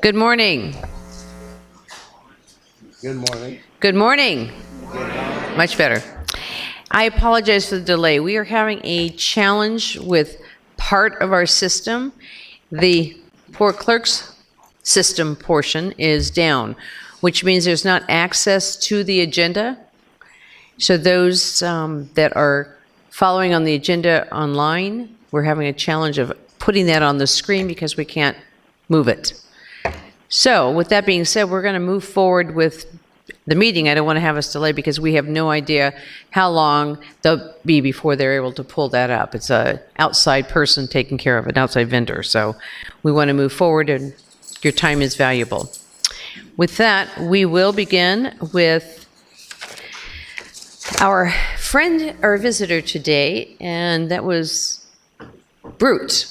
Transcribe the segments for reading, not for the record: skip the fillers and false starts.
Good morning. Good morning. Good morning. Much better. I apologize for the delay. We are having a challenge with part of our system. The poor clerk's system portion is down, which means there's not access to the agenda. So those that are following on the agenda online, we're having a challenge of putting that on the screen because we can't move it. So with that being said, we're going to move forward with the meeting. I don't want to have us delay because we have no idea how long they'll be before they're able to pull that up. It's an outside person taking care of it, an outside vendor. So we want to move forward, and your time is valuable. With that, we will begin with our friend or visitor today, and that was Brute.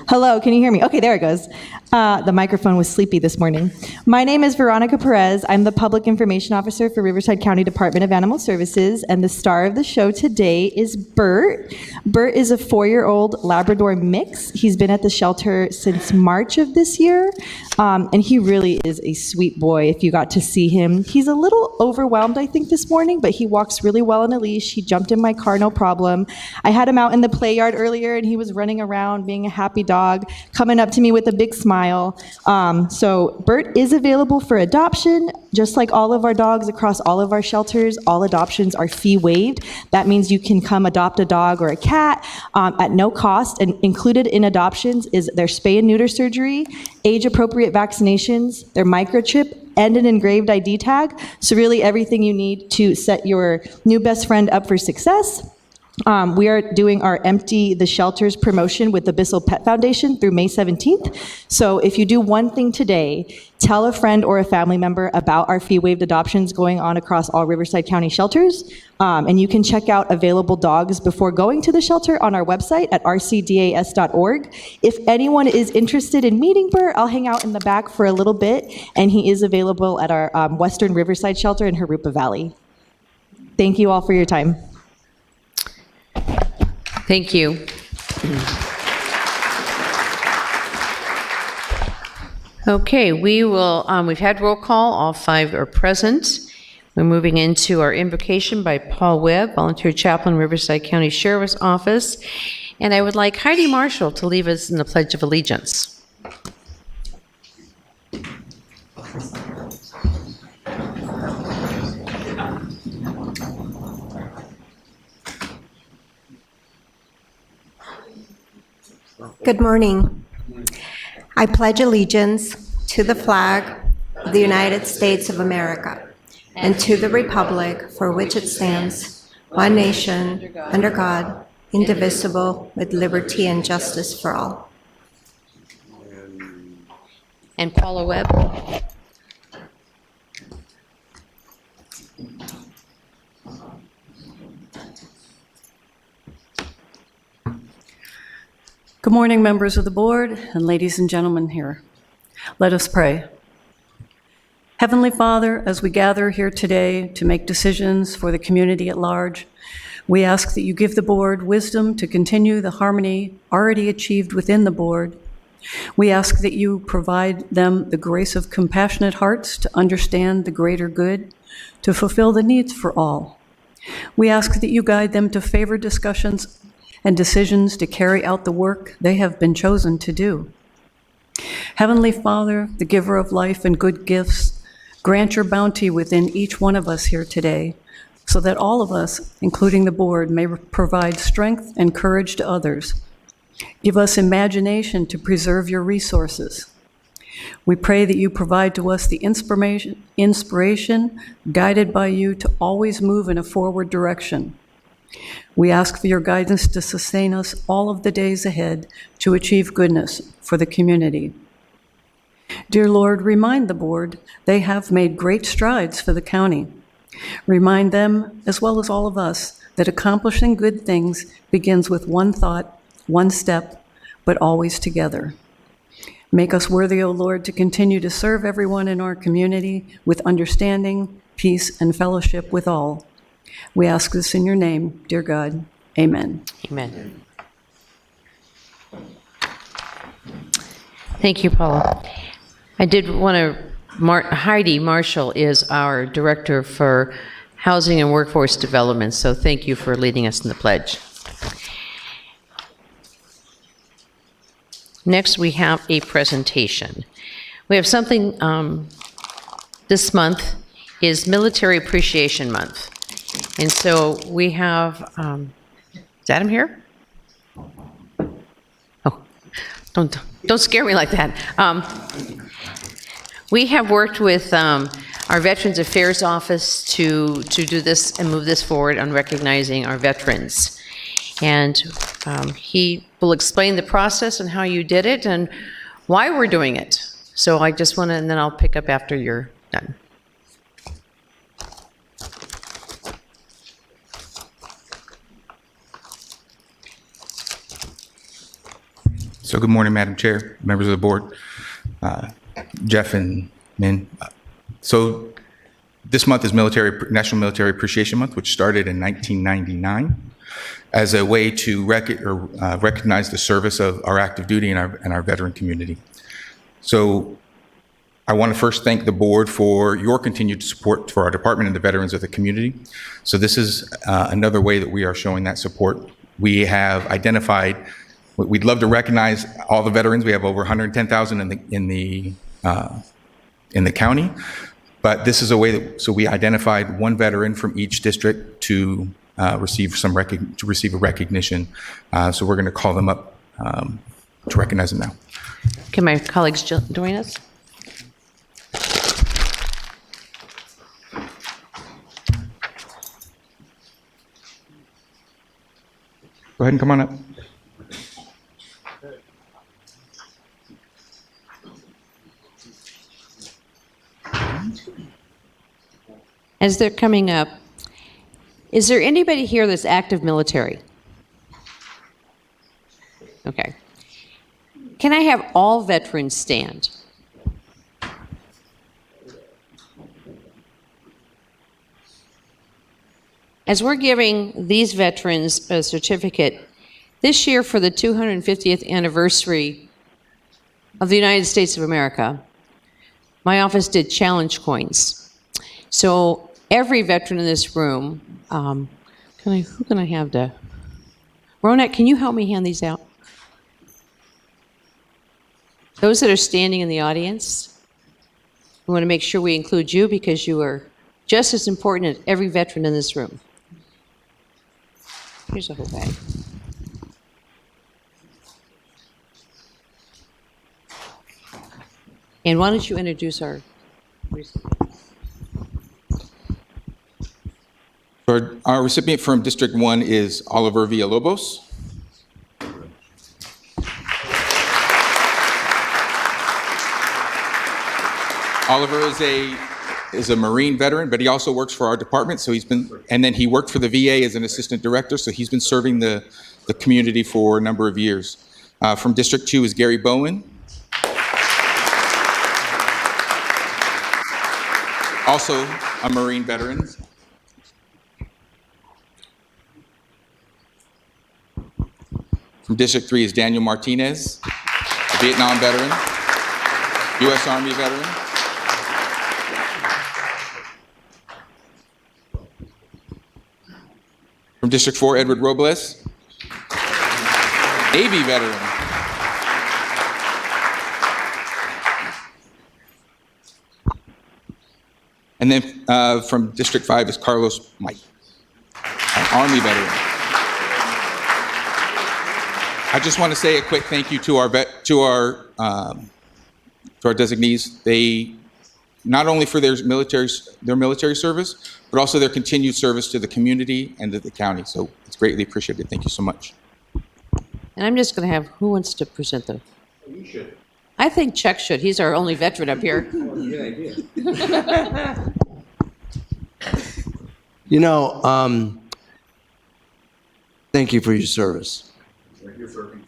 Hello, can you hear me? Okay, there it goes. The microphone was sleepy this morning. My name is Veronica Perez. I'm the Public Information Officer for Riverside County Department of Animal Services, and the star of the show today is Bert. Bert is a 4-year-old Labrador mix. He's been at the shelter since March of this year, and he really is a sweet boy if you got to see him. He's a little overwhelmed, I think, this morning, but he walks really well on a leash. He jumped in my car, no problem. I had him out in the play yard earlier, and he was running around being a happy dog, coming up to me with a big smile. So Bert is available for adoption, just like all of our dogs across all of our shelters. All adoptions are fee waived. That means you can come adopt a dog or a cat at no cost, and included in adoptions is their spay and neuter surgery, age-appropriate vaccinations, their microchip, and an engraved ID tag. So really everything you need to set your new best friend up for success. We are doing our Empty the Shelters promotion with the Bissell Pet Foundation through May 17th. So if you do one thing today, tell a friend or a family member about our fee-waived adoptions going on across all Riverside County shelters. And you can check out available dogs before going to the shelter on our website at rcdas.org. If anyone is interested in meeting Bert, I'll hang out in the back for a little bit, and he is available at our Western Riverside shelter in Harupa Valley. Thank you all for your time. Thank you. Okay, we've had roll call. All 5 are present. We're moving into our invocation by Paul Webb, Volunteer Chaplain, Riverside County Sheriff's Office. And I would like Heidi Marshall to lead us in the Pledge of Allegiance. Good morning. I pledge allegiance to the flag of the United States of America and to the republic for which it stands, one nation, under God, indivisible, with liberty and justice for all. And Paula Webb. Good morning, members of the board and ladies and gentlemen here. Let us pray. Heavenly Father, as we gather here today to make decisions for the community at large, we ask that you give the board wisdom to continue the harmony already achieved within the board. We ask that you provide them the grace of compassionate hearts to understand the greater good, to fulfill the needs for all. We ask that you guide them to favor discussions and decisions to carry out the work they have been chosen to do. Heavenly Father, the giver of life and good gifts, grant your bounty within each one of us here today, so that all of us, including the board, may provide strength and courage to others. Give us imagination to preserve your resources. We pray that you provide to us the inspiration guided by you to always move in a forward direction. We ask for your guidance to sustain us all of the days ahead to achieve goodness for the community. Dear Lord, remind the board they have made great strides for the county. Remind them, as well as all of us, that accomplishing good things begins with one thought, one step, but always together. Make us worthy, O Lord, to continue to serve everyone in our community with understanding, peace, and fellowship with all. We ask this in your name, dear God. Amen. Amen. Thank you, Paula. I did want to, Heidi Marshall is our Director for Housing and Workforce Development, so thank you for leading us in the pledge. Next, we have a presentation. We have something, this month is Military Appreciation Month. And so we have, is Adam here? Oh, don't scare me like that. We have worked with our Veterans Affairs Office to do this and move this forward on recognizing our veterans. And he will explain the process and how you did it and why we're doing it. So I just want to, and then I'll pick up after you're done. So good morning, Madam Chair, members of the board, Jeff and Min. So this month is National Military Appreciation Month, which started in 1999 as a way to recognize the service of our active duty and our veteran community. So I want to first thank the board for your continued support for our department and the veterans of the community. So this is another way that we are showing that support. We have identified, we'd love to recognize all the veterans. We have over 110,000 in the county, but this is a way that, so we identified one veteran from each district to receive a recognition. So we're going to call them up to recognize them now. Can my colleagues join us? Go ahead and come on up. As they're coming up, is there anybody here that's active military? Okay. Can I have all veterans stand? As we're giving these veterans a certificate, this year for the 250th anniversary of the United States of America, my office did challenge coins. So every veteran in this room, who can I have to? Ronak, can you help me hand these out? Those that are standing in the audience, we want to make sure we include you because you are just as important as every veteran in this room. Here's a whole bag. And why don't you introduce our... Our recipient from District 1 is Oliver Villalobos. Oliver is a Marine veteran, but he also works for our department. So he worked for the VA as an assistant director. So he's been serving the community for a number of years. From District 2 is Gary Bowen. Also a Marine veteran. From District 3 is Daniel Martinez, a Vietnam veteran, U.S. Army veteran. From District 4, Edward Robles, Navy veteran. And then from District 5 is Carlos Mike, an Army veteran. I just want to say a quick thank you to our designees. They not only for their military service, but also their continued service to the community and to the county. So it's greatly appreciated. Thank you so much. And I'm just going to have, who wants to present the... You should. I think Chuck should. He's our only veteran up here. You know, thank you for your service.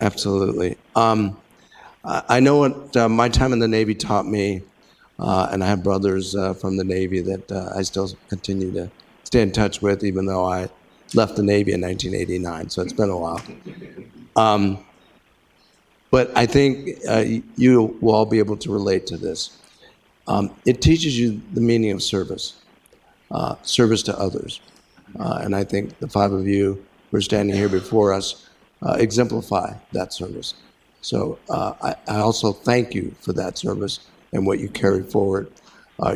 Absolutely. I know what my time in the Navy taught me, and I have brothers from the Navy that I still continue to stay in touch with, even though I left the Navy in 1989, so it's been a while. But I think you will all be able to relate to this. It teaches you the meaning of service, service to others. And I think the five of you who are standing here before us exemplify that service. So I also thank you for that service and what you carry forward.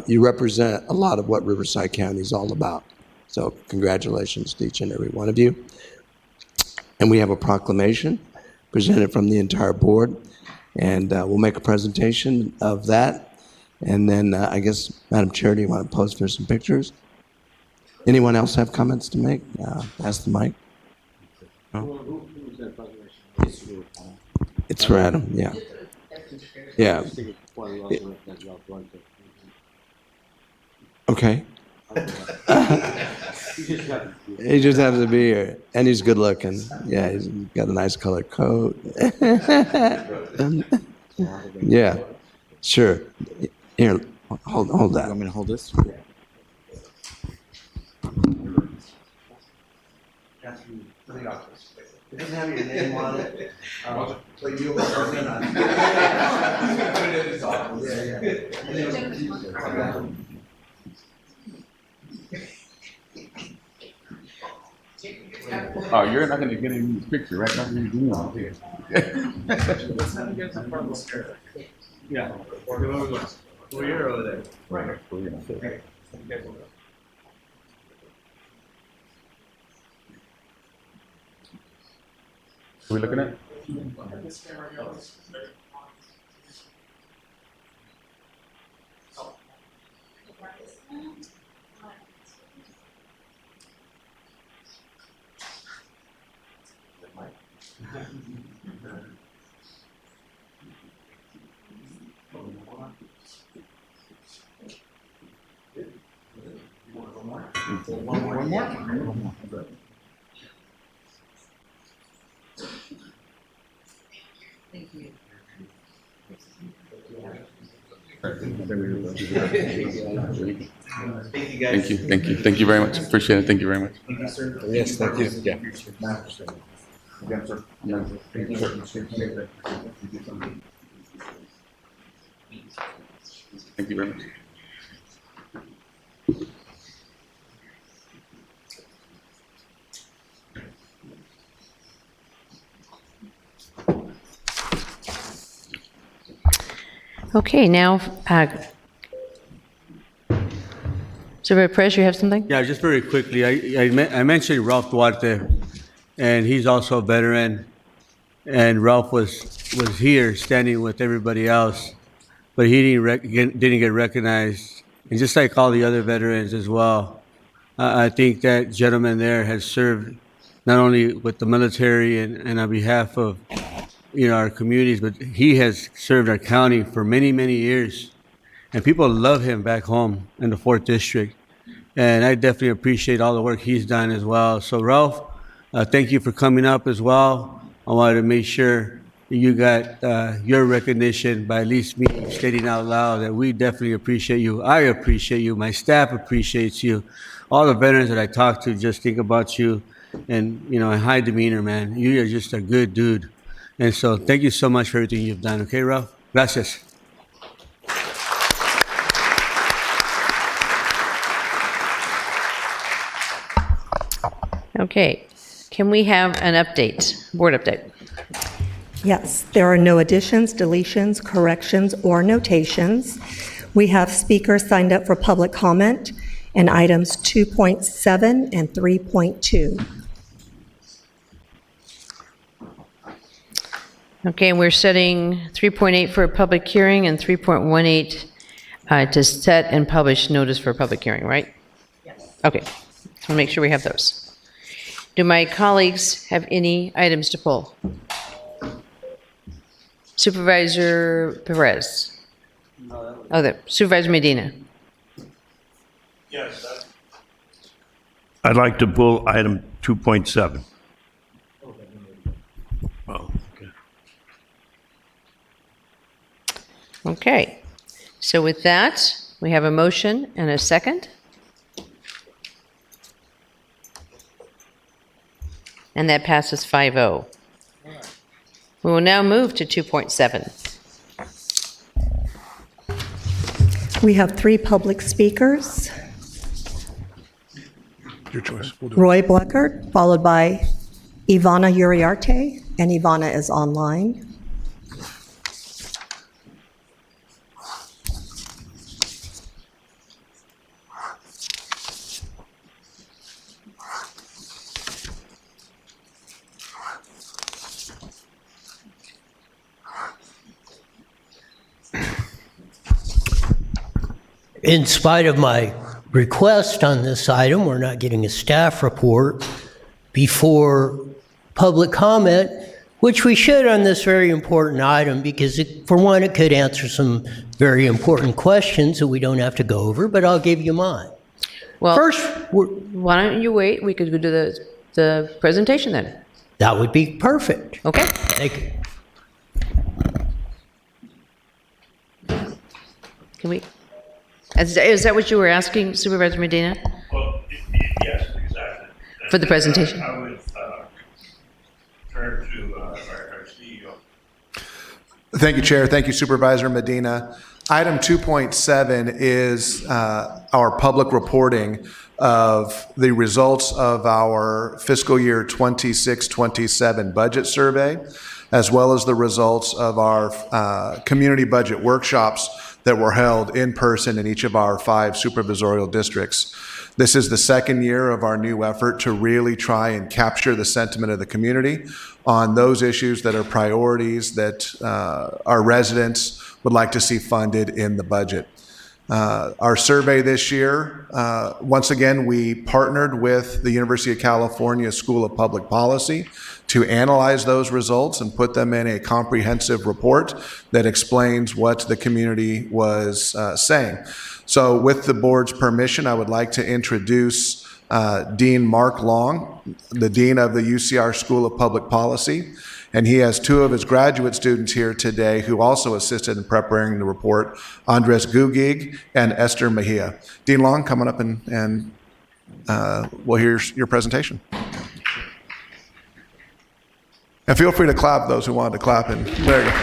You represent a lot of what Riverside County is all about. So congratulations to each and every one of you. And we have a proclamation presented from the entire board, and we'll make a presentation of that. And then I guess, Madam Chair, do you want to pose for some pictures? Anyone else have comments to make? Pass the mic. No? It's for Adam, yeah. Yeah. Okay. He just happens to be here, and he's good looking. Yeah, he's got a nice colored coat. Yeah, sure. Here, hold that. I'm going to hold this. It doesn't have your name on it. But you Oh, you're not gonna get any picture, right? Not gonna do it here. Yeah. Well, you're over there. Right. Are we looking at? One more. Thank you very much. Appreciate it. Thank you very much. Yes, thank you. Yeah. Again, sir. Thank you, sir. Thank you very much. Okay, now, Supervisor Perez, you have something? Yeah, just very quickly, I mentioned Ralph Duarte, and he's also a veteran. And Ralph was here standing with everybody else, but he didn't get recognized. And just like all the other veterans as well, I think that gentleman there has served not only with the military and on behalf of our communities, but he has served our county for many, many years. And people love him back home in the 4th District. And I definitely appreciate all the work he's done as well. So Ralph, thank you for coming up as well. I wanted to make sure you got your recognition by at least me stating out loud that we definitely appreciate you. I appreciate you. My staff appreciates you. All the veterans that I talk to just think about you and, in high demeanor, man. You are just a good dude. And so thank you so much for everything you've done. Okay, Ralph? Gracias. Okay, can we have an update, board update? Yes, there are no additions, deletions, corrections, or notations. We have speakers signed up for public comment in items 2.7 and 3.2. Okay, and we're setting 3.8 for a public hearing and 3.18 to set and publish notice for a public hearing, right? Yes. Okay, so we'll make sure we have those. Do my colleagues have any items to pull? Supervisor Perez? Oh, there. Supervisor Medina? Yes. I'd like to pull item 2.7. Oh, okay. Okay, so with that, we have a motion and a second. and that passes 5-0. We will now move to 2.7. We have 3 public speakers. Your choice. We'll do Roy Bleckert, followed by Ivana Uriarte, and Ivana is online. In spite of my request on this item, we're not getting a staff report before public comment, which we should on this very important item because, for one, it could answer some very important questions that we don't have to go over, but I'll give you mine. Well, First, why don't you wait? We could do the presentation then. that would be perfect. Okay? Thank you. Can we? Is that what you were asking, Supervisor Medina? Well, yes, exactly. For the presentation. I would turn to our CEO. Thank you, Chair. Thank you, Supervisor Medina. Item 2.7 is our public reporting of the results of our fiscal year 26-27 budget survey, as well as the results of our community budget workshops that were held in person in each of our 5 supervisorial districts. This is the second year of our new effort to really try and capture the sentiment of the community on those issues that are priorities that our residents would like to see funded in the budget. Our survey this year, once again, we partnered with the University of California School of Public Policy to analyze those results and put them in a comprehensive report that explains what the community was saying. So with the board's permission, I would like to introduce Dean Mark Long, the Dean of the UCR School of Public Policy. And he has 2 of his graduate students here today who also assisted in preparing the report, Andres Gugig and Esther Mejia. Dean Long, coming up and we'll hear your presentation. And feel free to clap those who wanted to clap. And there you go.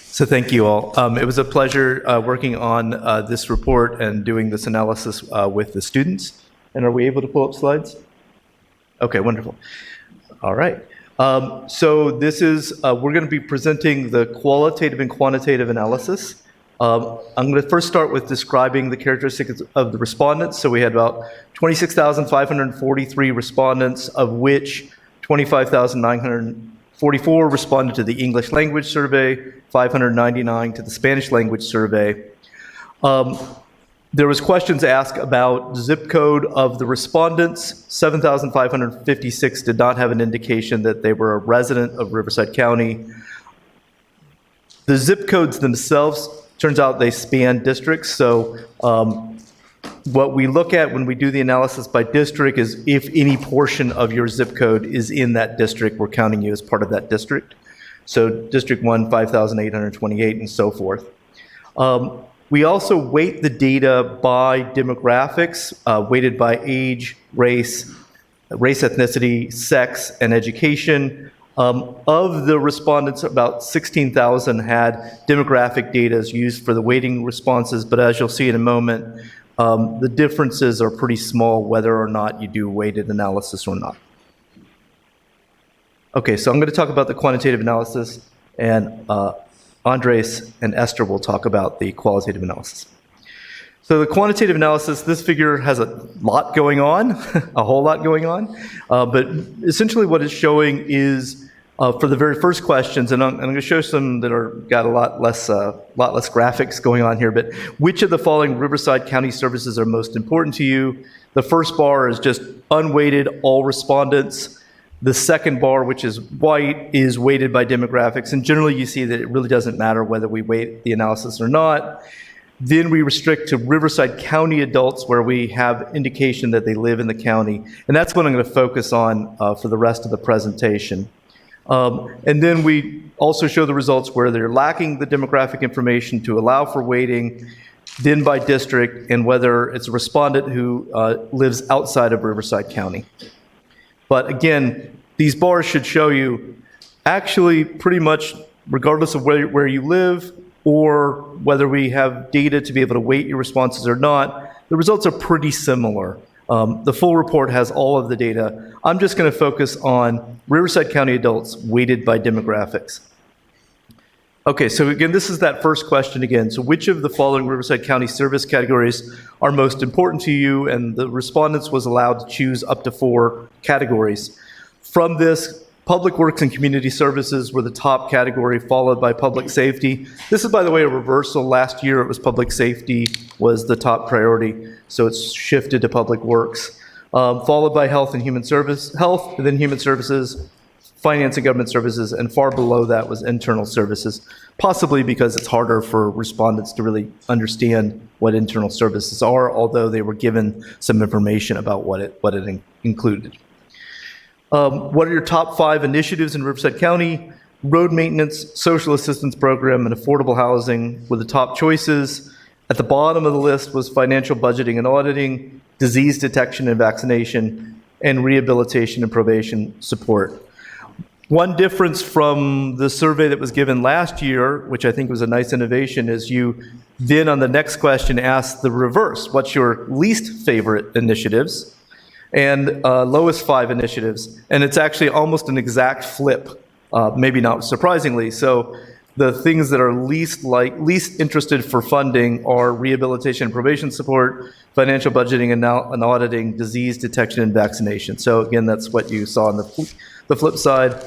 So thank you all. It was a pleasure working on this report and doing this analysis with the students. And are we able to pull up slides? Okay, wonderful. All right. So this is, we're going to be presenting the qualitative and quantitative analysis. I'm going to first start with describing the characteristics of the respondents. So we had about 26,543 respondents, of which 25,944 responded to the English language survey, 599 to the Spanish language survey. There was questions asked about zip code of the respondents. 7,556 did not have an indication that they were a resident of Riverside County. The zip codes themselves, turns out they span districts. So what we look at when we do the analysis by district is if any portion of your zip code is in that district, we're counting you as part of that district. So District 1, 5,828, and so forth. We also weight the data by demographics, weighted by age, race, ethnicity, sex, and education. Of the respondents, about 16,000 had demographic data as used for the weighting responses, but as you'll see in a moment, the differences are pretty small whether or not you do weighted analysis or not. Okay, so I'm going to talk about the quantitative analysis, and Andres and Esther will talk about the qualitative analysis. So the quantitative analysis, this figure has a lot going on, a whole lot going on, but essentially what it's showing is for the very first questions, and I'm going to show some that are got a lot less graphics going on here, but which of the following Riverside County services are most important to you? The first bar is just unweighted, all respondents. The second bar, which is white, is weighted by demographics, and generally you see that it really doesn't matter whether we weight the analysis or not. Then we restrict to Riverside County adults where we have indication that they live in the county, and that's what I'm going to focus on for the rest of the presentation. And then we also show the results where they're lacking the demographic information to allow for weighting. then by district, and whether it's a respondent who lives outside of Riverside County. But again, these bars should show you actually pretty much regardless of where you live or whether we have data to be able to weight your responses or not, the results are pretty similar. The full report has all of the data. I'm just going to focus on Riverside County adults weighted by demographics. Okay, so again, this is that first question again. So which of the following Riverside County service categories are most important to you? And the respondents was allowed to choose up to 4 categories. From this, public works and community services were the top category, followed by public safety. This is, by the way, a reversal. Last year, it was public safety was the top priority, so it's shifted to public works. Followed by health and human services, finance and government services, and far below that was internal services, possibly because it's harder for respondents to really understand what internal services are, although they were given some information about what it included. What are your top 5 initiatives in Riverside County? Road maintenance, social assistance program, and affordable housing were the top choices. At the bottom of the list was financial budgeting and auditing, disease detection and vaccination, and rehabilitation and probation support. One difference from the survey that was given last year, which I think was a nice innovation, is you then on the next question asked the reverse. What's your least favorite initiatives? And lowest 5 initiatives. And it's actually almost an exact flip, maybe not surprisingly. So the things that are least interested for funding are rehabilitation and probation support, financial budgeting and auditing, disease detection and vaccination. So again, that's what you saw on the flip side.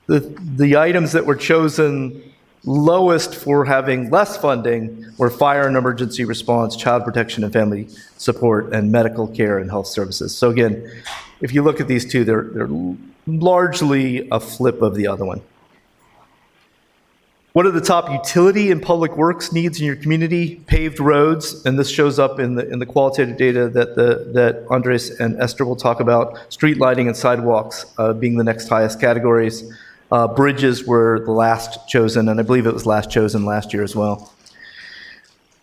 The items that were chosen lowest for having less funding were fire and emergency response, child protection and family support, and medical care and health services. So again, if you look at these two, they're largely a flip of the other one. What are the top utility and public works needs in your community? Paved roads, and this shows up in the qualitative data that Andres and Esther will talk about. Street lighting and sidewalks being the next highest categories. Bridges were the last chosen, and I believe it was last chosen last year as well.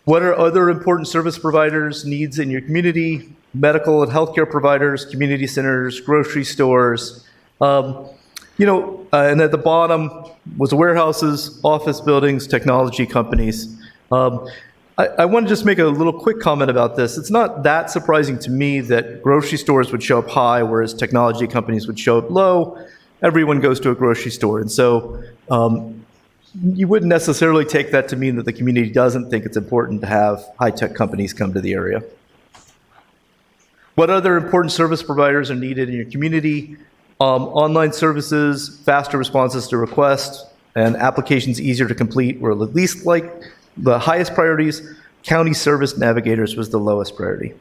What are other important service providers' needs in your community? Medical and healthcare providers, community centers, grocery stores. And at the bottom was warehouses, office buildings, technology companies. I want to just make a little quick comment about this. It's not that surprising to me that grocery stores would show up high, whereas technology companies would show up low. Everyone goes to a grocery store. And so you wouldn't necessarily take that to mean that the community doesn't think it's important to have high-tech companies come to the area. What other important service providers are needed in your community? Online services, faster responses to requests, and applications easier to complete were at least like the highest priorities. County service navigators was the lowest priority.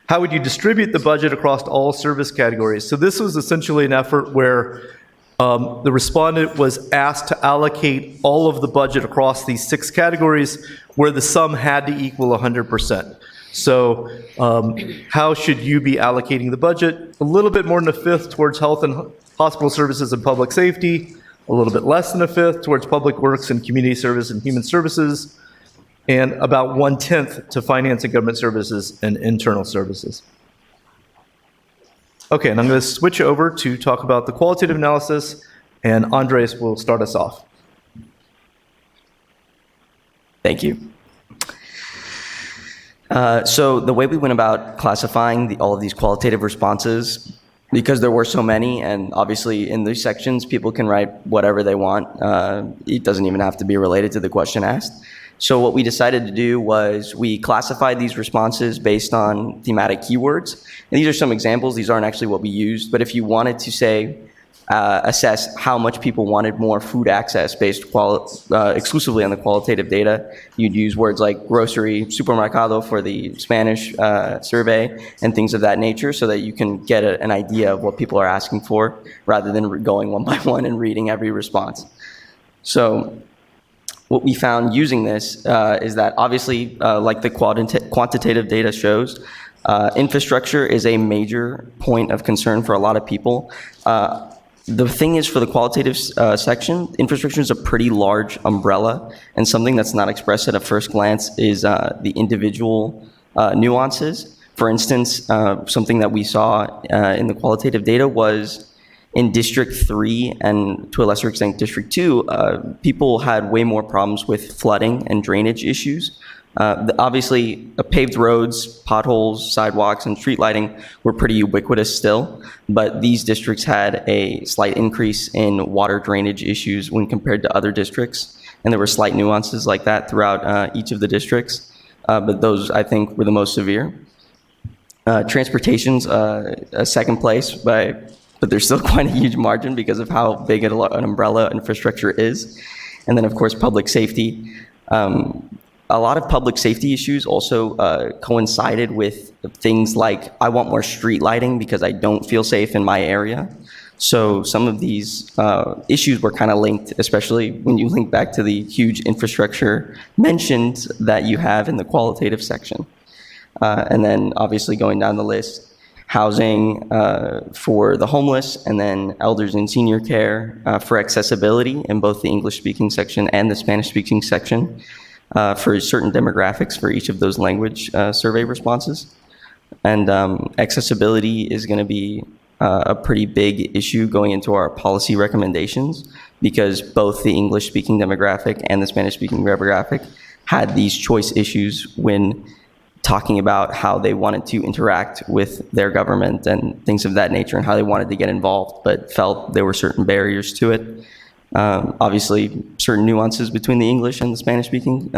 How would you distribute the budget across all service categories? So this was essentially an effort where the respondent was asked to allocate all of the budget across these 6 categories where the sum had to equal 100%. So how should you be allocating the budget? A little bit more than a fifth towards health and hospital services and public safety, a little bit less than a fifth towards public works and community service and human services, and about 1/10 to finance and government services and internal services. Okay, and I'm going to switch over to talk about the qualitative analysis, and Andres will start us off. Thank you. So the way we went about classifying all of these qualitative responses, because there were so many, and obviously in these sections, people can write whatever they want. It doesn't even have to be related to the question asked. So what we decided to do was we classified these responses based on thematic keywords. And these are some examples. These aren't actually what we used. But if you wanted to say, assess how much people wanted more food access based exclusively on the qualitative data, you'd use words like grocery, supermercado for the Spanish survey, and things of that nature so that you can get an idea of what people are asking for rather than going one by one and reading every response. So what we found using this is that obviously, like the quantitative data shows, infrastructure is a major point of concern for a lot of people. The thing is, for the qualitative section, infrastructure is a pretty large umbrella, and something that's not expressed at a first glance is the individual nuances. For instance, something that we saw in the qualitative data was in District 3 and to a lesser extent District 2, people had way more problems with flooding and drainage issues. Obviously, paved roads, potholes, sidewalks, and street lighting were pretty ubiquitous still, but these districts had a slight increase in water drainage issues when compared to other districts, and there were slight nuances like that throughout each of the districts, but those, I think, were the most severe. Transportation's a second place, but there's still quite a huge margin because of how big an umbrella infrastructure is. And then, of course, public safety. A lot of public safety issues also coincided with things like, I want more street lighting because I don't feel safe in my area. So some of these issues were kind of linked, especially when you link back to the huge infrastructure mentioned that you have in the qualitative section. And then obviously going down the list, housing for the homeless, and then elders and senior care for accessibility in both the English-speaking section and the Spanish-speaking section for certain demographics for each of those language survey responses. And accessibility is going to be a pretty big issue going into our policy recommendations, because both the English-speaking demographic and the Spanish-speaking demographic had these choice issues when talking about how they wanted to interact with their government and things of that nature, and how they wanted to get involved, but felt there were certain barriers to it. Obviously, certain nuances between the English and the Spanish-speaking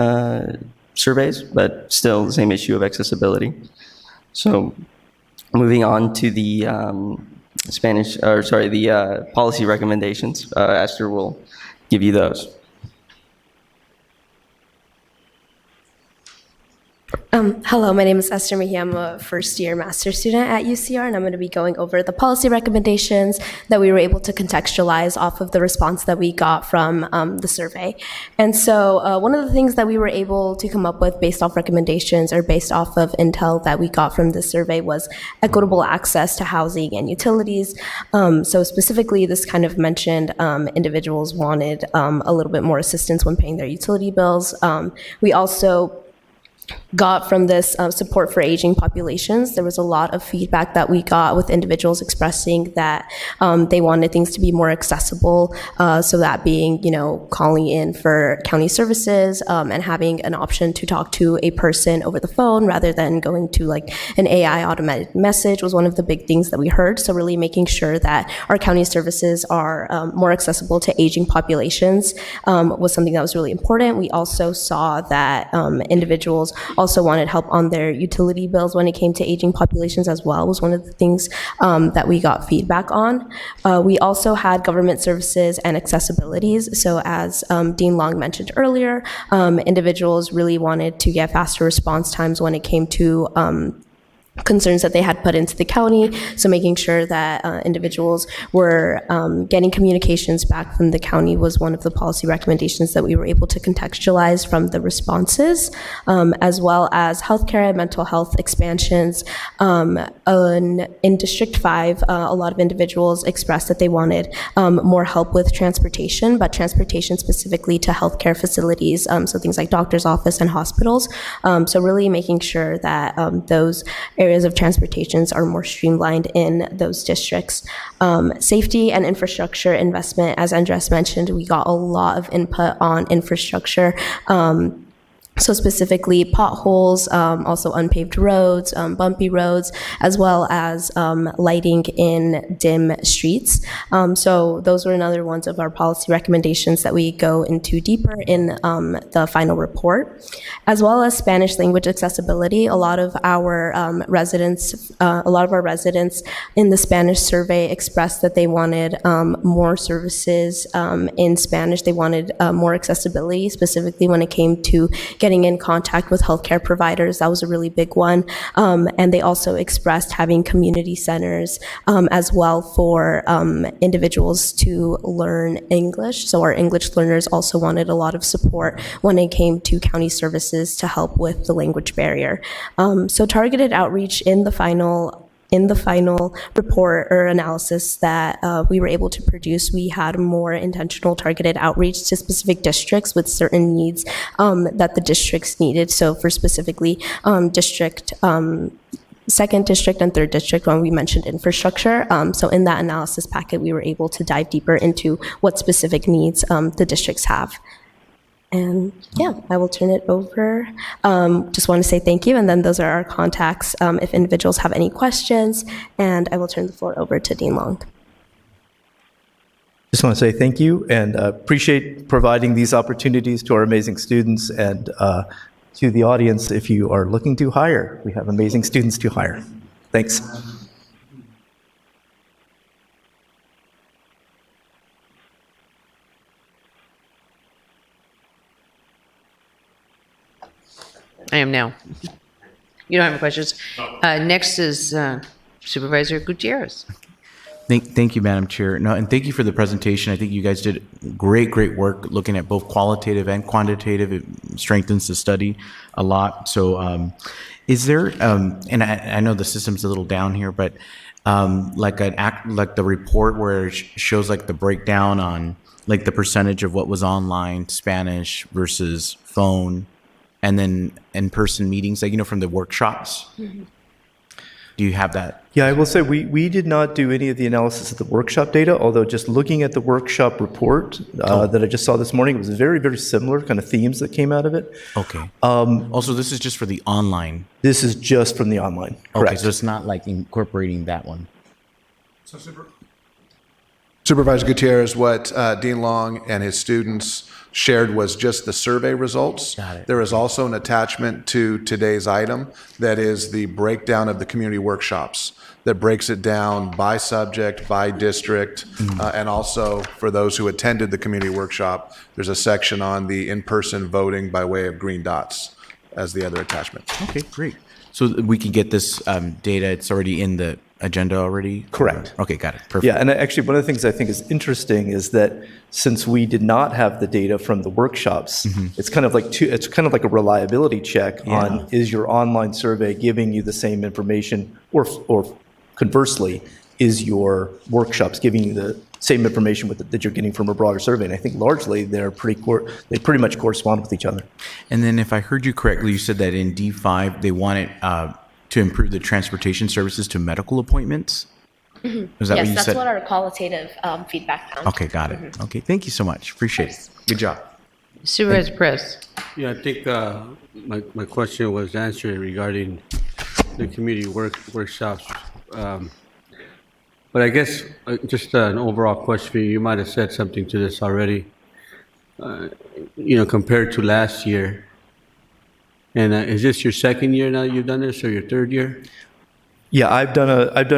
surveys, but still the same issue of accessibility. So, moving on to the policy recommendations. Esther will give you those. Hello, my name is Esther Mejia. I'm a first-year master's student at UCR, and I'm going to be going over the policy recommendations that we were able to contextualize off of the response that we got from the survey. And so one of the things that we were able to come up with based off recommendations or based off of intel that we got from the survey was equitable access to housing and utilities. So specifically, this kind of mentioned individuals wanted a little bit more assistance when paying their utility bills. We also got from this support for aging populations. There was a lot of feedback that we got with individuals expressing that they wanted things to be more accessible. So that being, calling in for county services and having an option to talk to a person over the phone rather than going to like an AI automated message was one of the big things that we heard. So really making sure that our county services are more accessible to aging populations was something that was really important. We also saw that individuals also wanted help on their utility bills when it came to aging populations as well, was one of the things that we got feedback on. We also had government services and accessibilities. So as Dean Long mentioned earlier, individuals really wanted to get faster response times when it came to concerns that they had put into the county. So making sure that individuals were getting communications back from the county was one of the policy recommendations that we were able to contextualize from the responses, as well as healthcare and mental health expansions. In District 5, a lot of individuals expressed that they wanted more help with transportation, but transportation specifically to healthcare facilities, so things like doctor's office and hospitals. So really making sure that those areas of transportations are more streamlined in those districts. Safety and infrastructure investment, as Andres mentioned, we got a lot of input on infrastructure. So specifically potholes, also unpaved roads, bumpy roads, as well as lighting in dim streets. So those were another ones of our policy recommendations that we go into deeper in the final report, as well as Spanish language accessibility. A lot of our residents in the Spanish survey expressed that they wanted more services in Spanish. They wanted more accessibility, specifically when it came to getting in contact with healthcare providers. That was a really big one. And they also expressed having community centers as well for individuals to learn English. So our English learners also wanted a lot of support when it came to county services to help with the language barrier. So targeted outreach in the final in the final report or analysis that we were able to produce, we had more intentional targeted outreach to specific districts with certain needs that the districts needed. So for specifically second district and third district, when we mentioned infrastructure. So in that analysis packet, we were able to dive deeper into what specific needs the districts have. And yeah, I will turn it over. Just want to say thank you. And then those are our contacts if individuals have any questions. And I will turn the floor over to Dean Long. Just want to say thank you and appreciate providing these opportunities to our amazing students and to the audience. If you are looking to hire, we have amazing students to hire. Thanks. I am now. You don't have any questions? Next is Supervisor Gutierrez. Thank you, Madam Chair. No, and thank you for the presentation. I think you guys did great work looking at both qualitative and quantitative. It strengthens the study a lot. So is there, and I know the system's a little down here, but like the report where it shows like the breakdown on like the percentage of what was online, Spanish versus phone, and then in-person meetings, like, from the workshops? Mm-hmm. Do you have that? Yeah, I will say we did not do any of the analysis of the workshop data, although just looking at the workshop report that I just saw this morning, it was very, very similar kind of themes that came out of it. Okay. Also, this is just for the online? This is just from the online, correct. Okay, so it's not like incorporating that one? So Supervisor Gutierrez, what Dean Long and his students shared was just the survey results. Got it. There is also an attachment to today's item that is the breakdown of the community workshops that breaks it down by subject, by district, and also for those who attended the community workshop, there's a section on the in-person voting by way of green dots as the other attachment. Okay, great. So we can get this data, it's already in the agenda already? Correct. Okay, got it. Perfect. Yeah, and actually one of the things I think is interesting is that since we did not have the data from the workshops, it's kind of like a reliability check on, is your online survey giving you the same information, or conversely, is your workshops giving you the same information that you're getting from a broader survey? And I think largely they pretty much correspond with each other. And then if I heard you correctly, you said that in D5 they wanted to improve the transportation services to medical appointments? Mm-hmm. Is that yes, what you that's said? what our qualitative feedback found. Okay, got it. Mm-hmm. Okay, thank you so much. Appreciate it. Good job. Supervisor Perez. Yeah, I think my question was answered regarding the community workshops. But I guess just an overall question for you. You might have said something to this already. Compared to last year, and is this your second year now you've done this, or your third year? Yeah, I've done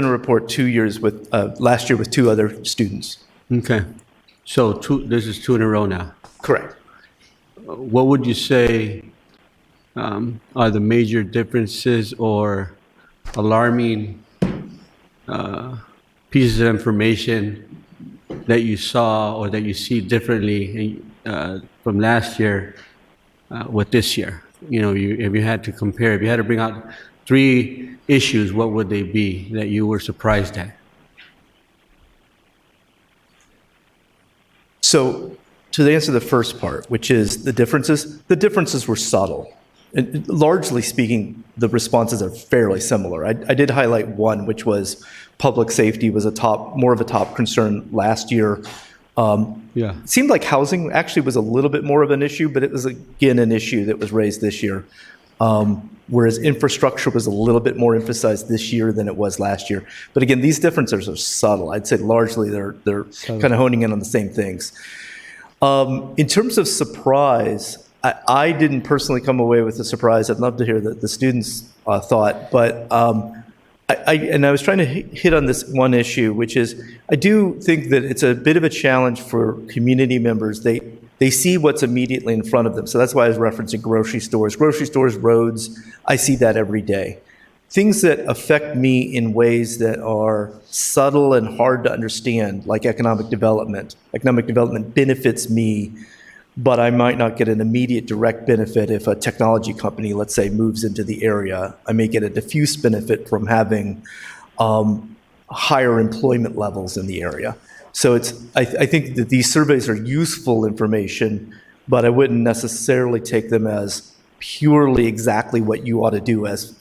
a report 2 years with last year with 2 other students. Okay, so this is 2 in a row now. Correct. What would you say are the major differences or alarming pieces of information that you saw or that you see differently from last year with this year? If you had to compare, if you had to bring out 3 issues, what would they be that you were surprised at? So to answer the first part, which is the differences were subtle. And largely speaking, the responses are fairly similar. I did highlight one, which was public safety was more of a top concern last year. It seemed like housing actually was a little bit more of an issue, but it was again an issue that was raised this year. Whereas infrastructure was a little bit more emphasized this year than it was last year. But again, these differences are subtle. I'd say largely they're kind of honing in on the same things. In terms of surprise, I didn't personally come away with a surprise. I'd love to hear the students' thought, but I was trying to hit on this one issue, which is I do think that it's a bit of a challenge for community members. They see what's immediately in front of them. So that's why I was referencing grocery stores, roads. I see that every day. Things that affect me in ways that are subtle and hard to understand, like economic development. Economic development benefits me, but I might not get an immediate direct benefit if a technology company, let's say, moves into the area. I may get a diffuse benefit from having higher employment levels in the area. So I think that these surveys are useful information, but I wouldn't necessarily take them as purely exactly what you ought to do as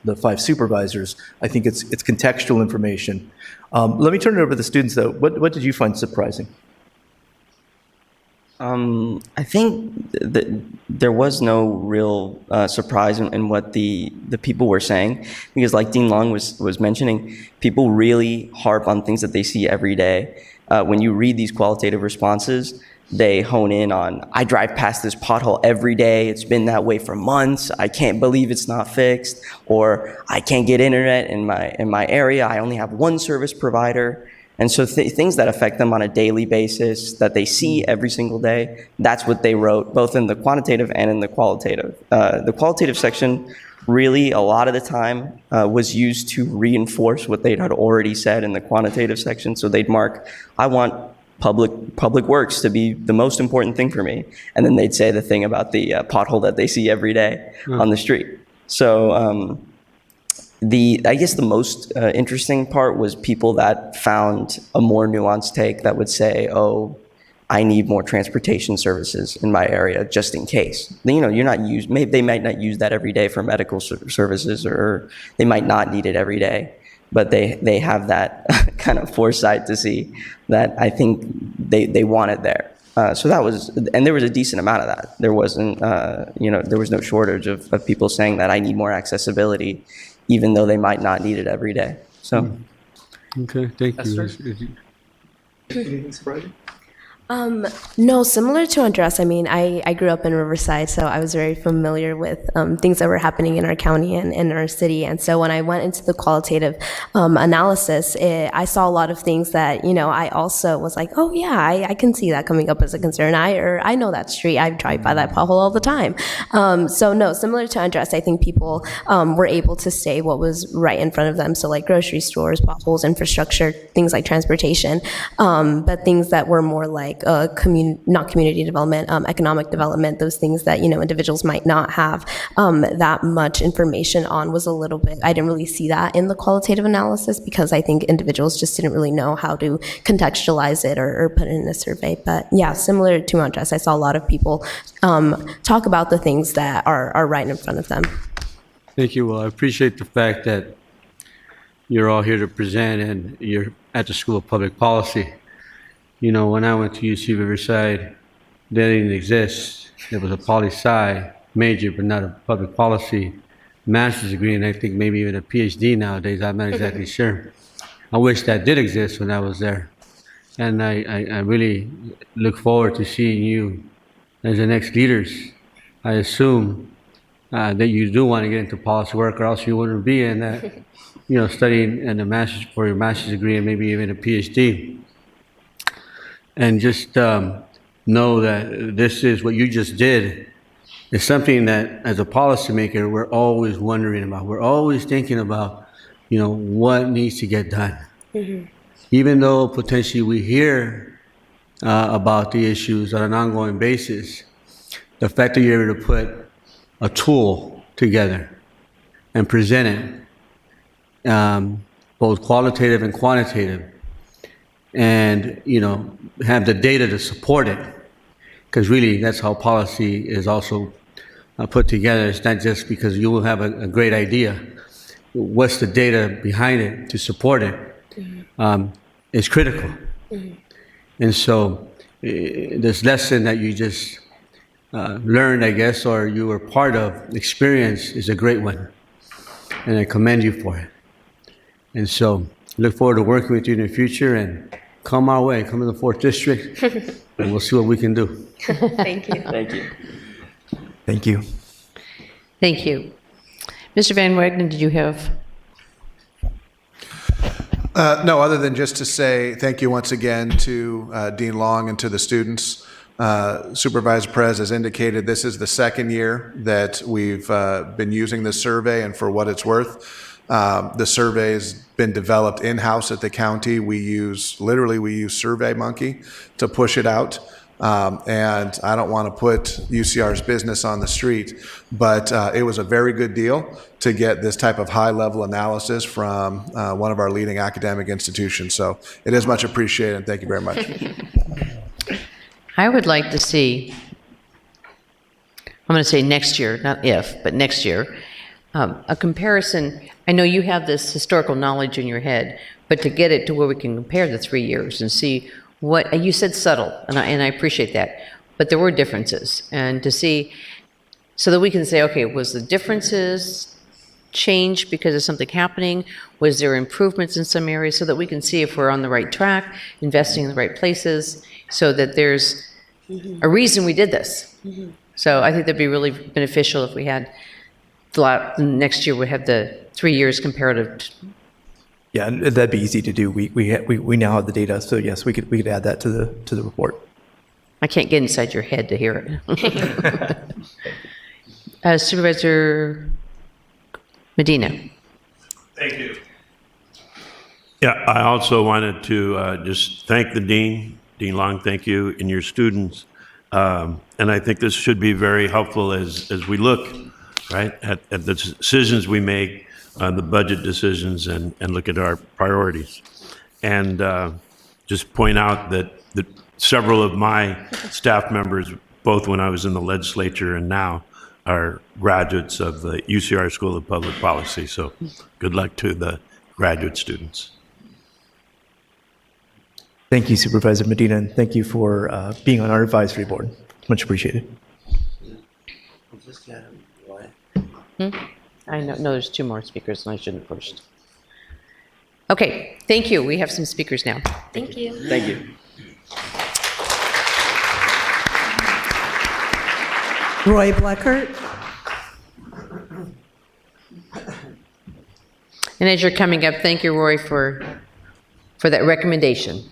the 5 supervisors. I think it's contextual information. Let me turn it over to the students, though. What did you find surprising? I think that there was no real surprise in what the people were saying, because like Dean Long was mentioning, people really harp on things that they see every day. When you read these qualitative responses, they hone in on, I drive past this pothole every day, it's been that way for months, I can't believe it's not fixed, or I can't get internet in my area, I only have one service provider. And so things that affect them on a daily basis, that they see every single day, that's what they wrote, both in the quantitative and in the qualitative. The qualitative section really, a lot of the time, was used to reinforce what they had already said in the quantitative section. So they'd mark, I want public works to be the most important thing for me. And then they'd say the thing about the pothole that they see every day on the street. So I guess the most interesting part was people that found a more nuanced take that would say, oh, I need more transportation services in my area just in case. You know, maybe they might not use that every day for medical services, or they might not need it every day, but they have that kind of foresight to see that I think they want it there. So that was, and there was a decent amount of that. There wasn't, there was no shortage of people saying that I need more accessibility, even though they might not need it every day. So. Okay, thank you. Anything surprising? No, similar to Andres, I mean, I grew up in Riverside, so I was very familiar with things that were happening in our county and in our city. And so when I went into the qualitative analysis, I saw a lot of things that, I also was like, oh yeah, I can see that coming up as a concern. I know that street. I drive by that pothole all the time. So no, similar to Andres, I think people were able to say what was right in front of them. So like grocery stores, potholes, infrastructure, things like transportation, but things that were more like not community development, economic development, those things that, individuals might not have that much information on was a little bit, I didn't really see that in the qualitative analysis, because I think individuals just didn't really know how to contextualize it or put it in a survey. But yeah, similar to Andres, I saw a lot of people talk about the things that are right in front of them. Thank you. Well, I appreciate the fact that you're all here to present and you're at the School of Public Policy. When I went to UC Riverside, that didn't exist. There was a poli-sci major, but not a public policy master's degree, and I think maybe even a PhD nowadays. I'm not exactly sure. I wish that did exist when I was there. And I really look forward to seeing you as the next leaders. I assume that you do want to get into policy work, or else you wouldn't be in that, studying in a master's for your master's degree and maybe even a PhD. And just know that this is what you just did is something that, as a policymaker, we're always wondering about. We're always thinking about, what needs to get done. Mm-hmm. Even though potentially we hear about the issues on an ongoing basis, the fact that you're able to put a tool together and present it, both qualitative and quantitative, and have the data to support it, because really that's how policy is also put together. It's not just because you will have a great idea. What's the data behind it to support it is critical. Mm-hmm. And so this lesson that you just learned, I guess, or you were part of, experience, is a great one, and I commend you for it. And so look forward to working with you in the future, and come our way, come to the 4th District, and we'll see what we can do. Thank you. Thank you. Thank you. Thank you. Mr. Van Wagenen, did you have? No, other than just to say thank you once again to Dean Long and to the students. Supervisor Perez has indicated this is the 2nd year that we've been using this survey, and for what it's worth, the survey has been developed in-house at the county. We use SurveyMonkey to push it out. And I don't want to put UCR's business on the street, but it was a very good deal to get this type of high-level analysis from one of our leading academic institutions. So it is much appreciated, and thank you very much. I would like to see, I'm going to say next year, not if, but next year, a comparison. I know you have this historical knowledge in your head, but to get it to where we can compare the 3 years and see what, you said subtle, and I appreciate that, but there were differences. And to see, so that we can say, okay, was the differences changed because of something happening? Was there improvements in some areas, so that we can see if we're on the right track, investing in the right places, so that there's a reason we did this. So I think that'd be really beneficial if we had, next year we have the 3 years comparative. Yeah, and that'd be easy to do. We now have the data, so yes, we could add that to the report. I can't get inside your head to hear it. Supervisor Medina. Thank you. Yeah, I also wanted to just thank the Dean Long, thank you, and your students. And I think this should be very helpful as we look, right, at the decisions we make, the budget decisions, and look at our priorities. And just point out that several of my staff members, both when I was in the legislature and now, are graduates of the UCR School of Public Policy. So good luck to the graduate students. Thank you, Supervisor Medina, and thank you for being on our advisory board. Much appreciated. I know there's 2 more speakers, and I shouldn't have pushed. Okay, thank you. We have some speakers now. Thank you. Thank you. Roy Bleckert. And as you're coming up, thank you, Roy, for that recommendation.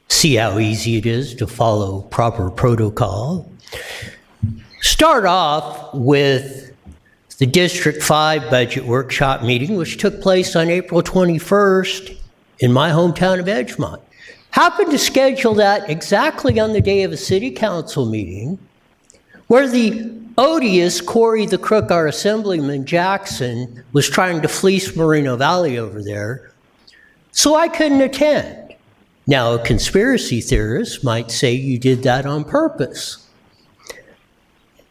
See how easy it is to follow proper protocol. Start off with the District 5 budget workshop meeting, which took place on April 21st in my hometown of Edgemont. Happened to schedule that exactly on the day of a city council meeting where the odious Corey the Crook, our Assemblyman Jackson, was trying to fleece Moreno Valley over there. So I couldn't attend. Now, a conspiracy theorist might say you did that on purpose.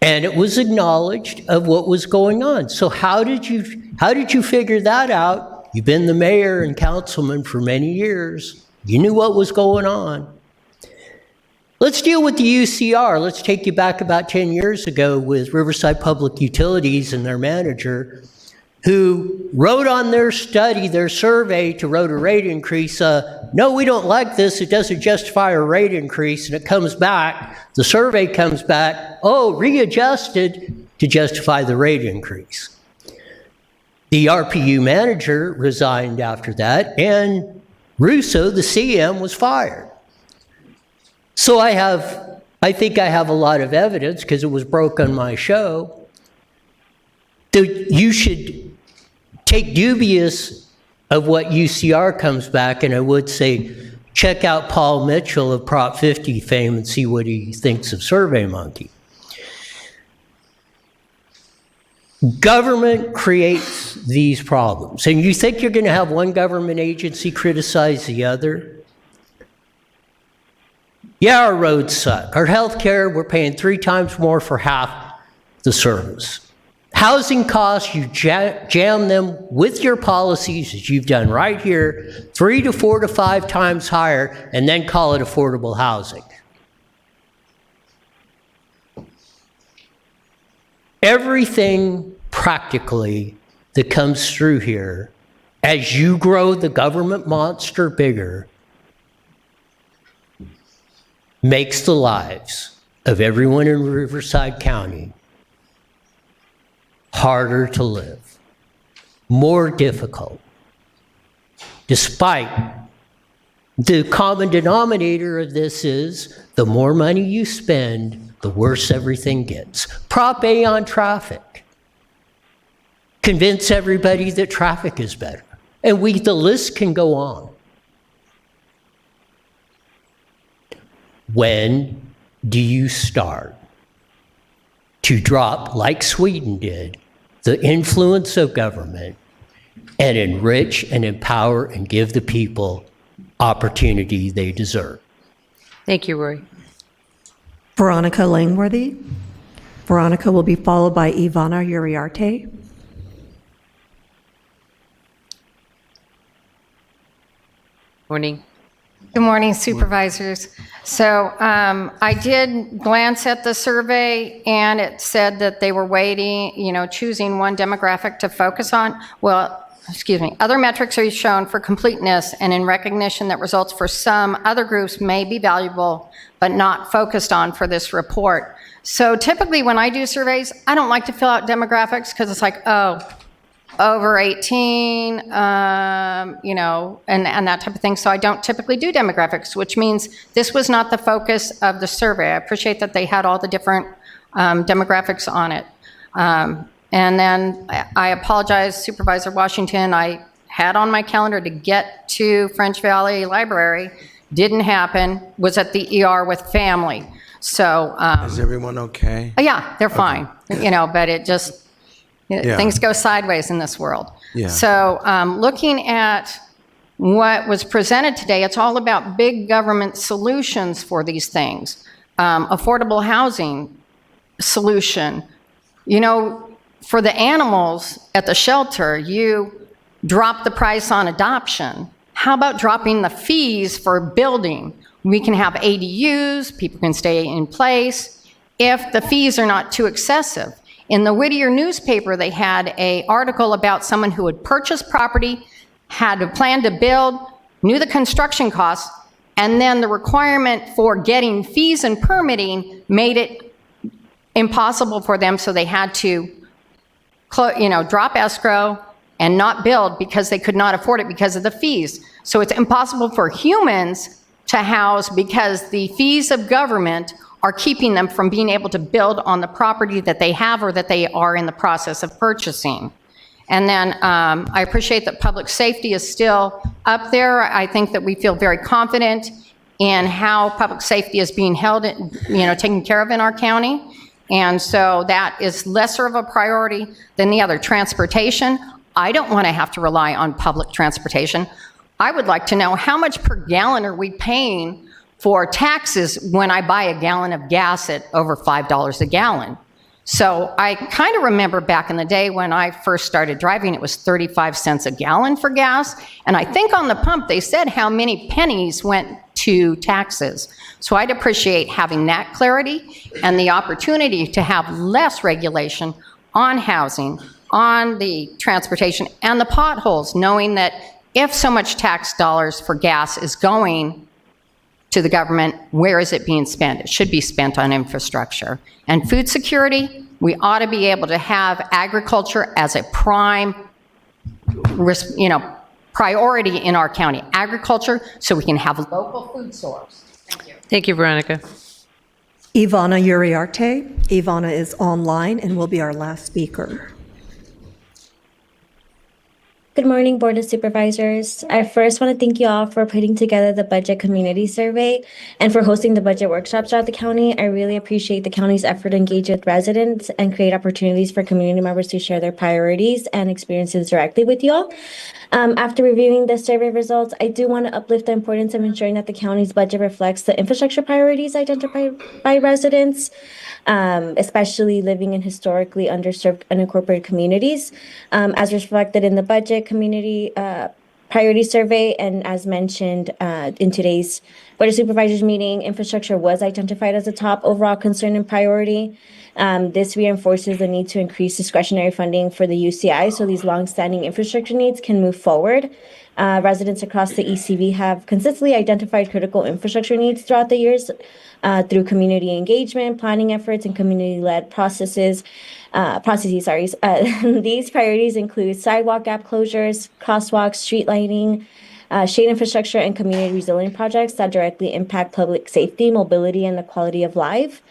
And it was acknowledged of what was going on. So how did you figure that out? You've been the mayor and councilman for many years. You knew what was going on. Let's deal with the UCR. Let's take you back about 10 years ago with Riverside Public Utilities and their manager, who wrote on their study, their survey to wrote a rate increase, no, we don't like this, it doesn't justify a rate increase, and it comes back, the survey comes back, readjusted to justify the rate increase. The RPU manager resigned after that, and Russo, the CM, was fired. So I think I have a lot of evidence, because it was broke on my show, that you should take dubious of what UCR comes back, and I would say check out Paul Mitchell of Prop 50 fame and see what he thinks of SurveyMonkey. Government creates these problems, and you think you're going to have one government agency criticize the other? Yeah, our roads suck. Our health care, we're paying 3 times more for half the service. Housing costs, you jam them with your policies, as you've done right here, 3 to 4 to 5 times higher, and then call it affordable housing. Everything practically that comes through here, as you grow the government monster bigger, makes the lives of everyone in Riverside County harder to live, more difficult, despite The common denominator of this is the more money you spend, the worse everything gets. Prop A on traffic. Convince everybody that traffic is better. And the list can go on. When do you start to drop, like Sweden did, the influence of government and enrich and empower and give the people opportunity they deserve? Thank you, Roy. Veronica Langworthy. Veronica will be followed by Ivana Uriarte. Morning. Good morning, Supervisors. So I did glance at the survey, and it said that they were choosing one demographic to focus on. Well, excuse me, other metrics are shown for completeness and in recognition that results for some other groups may be valuable, but not focused on for this report. So typically when I do surveys, I don't like to fill out demographics because it's like, oh, over 18, and that type of thing. So I don't typically do demographics, which means this was not the focus of the survey. I appreciate that they had all the different demographics on it. And then I apologize, Supervisor Washington, I had on my calendar to get to French Valley Library. Didn't happen, was at the ER with family. So. Is everyone okay? Yeah, they're fine, but it just, things go sideways in this world. Yeah. So looking at what was presented today, it's all about big government solutions for these things. Affordable housing solution. For the animals at the shelter, you drop the price on adoption. How about dropping the fees for building? We can have ADUs, people can stay in place if the fees are not too excessive. In the Whittier newspaper, they had an article about someone who had purchased property, had a plan to build, knew the construction costs, and then the requirement for getting fees and permitting made it impossible for them, so they had to drop escrow and not build because they could not afford it because of the fees. So it's impossible for humans to house because the fees of government are keeping them from being able to build on the property that they have or that they are in the process of purchasing. And then I appreciate that public safety is still up there. I think that we feel very confident in how public safety is being held, taken care of in our county. And so that is lesser of a priority than the other. Transportation, I don't want to have to rely on public transportation. I would like to know how much per gallon are we paying for taxes when I buy a gallon of gas at over $5 a gallon. So I kind of remember back in the day when I first started driving, it was 35 cents a gallon for gas. And I think on the pump, they said how many pennies went to taxes. So I'd appreciate having that clarity and the opportunity to have less regulation on housing, on the transportation, and the potholes, knowing that if so much tax dollars for gas is going to the government, where is it being spent? It should be spent on infrastructure. And food security, we ought to be able to have agriculture as a prime, priority in our county. Agriculture, so we can have a local food source. Thank you. Thank you, Veronica. Ivana Uriarte. Ivana is online and will be our last speaker. Good morning, Board of Supervisors. I first want to thank you all for putting together the budget community survey and for hosting the budget workshops throughout the county. I really appreciate the county's effort to engage with residents and create opportunities for community members to share their priorities and experiences directly with you all. After reviewing the survey results, I do want to uplift the importance of ensuring that the county's budget reflects the infrastructure priorities identified by residents, especially living in historically underserved, unincorporated communities, as reflected in the budget community priority survey. And as mentioned in today's Board of Supervisors meeting, infrastructure was identified as a top overall concern and priority. This reinforces the need to increase discretionary funding for the UCI so these longstanding infrastructure needs can move forward. Residents across the ECV have consistently identified critical infrastructure needs throughout the years through community engagement, planning efforts, and community-led processes. These priorities include sidewalk gap closures, crosswalks, street lighting, shade infrastructure, and community resilient projects that directly impact public safety, mobility, and the quality of life.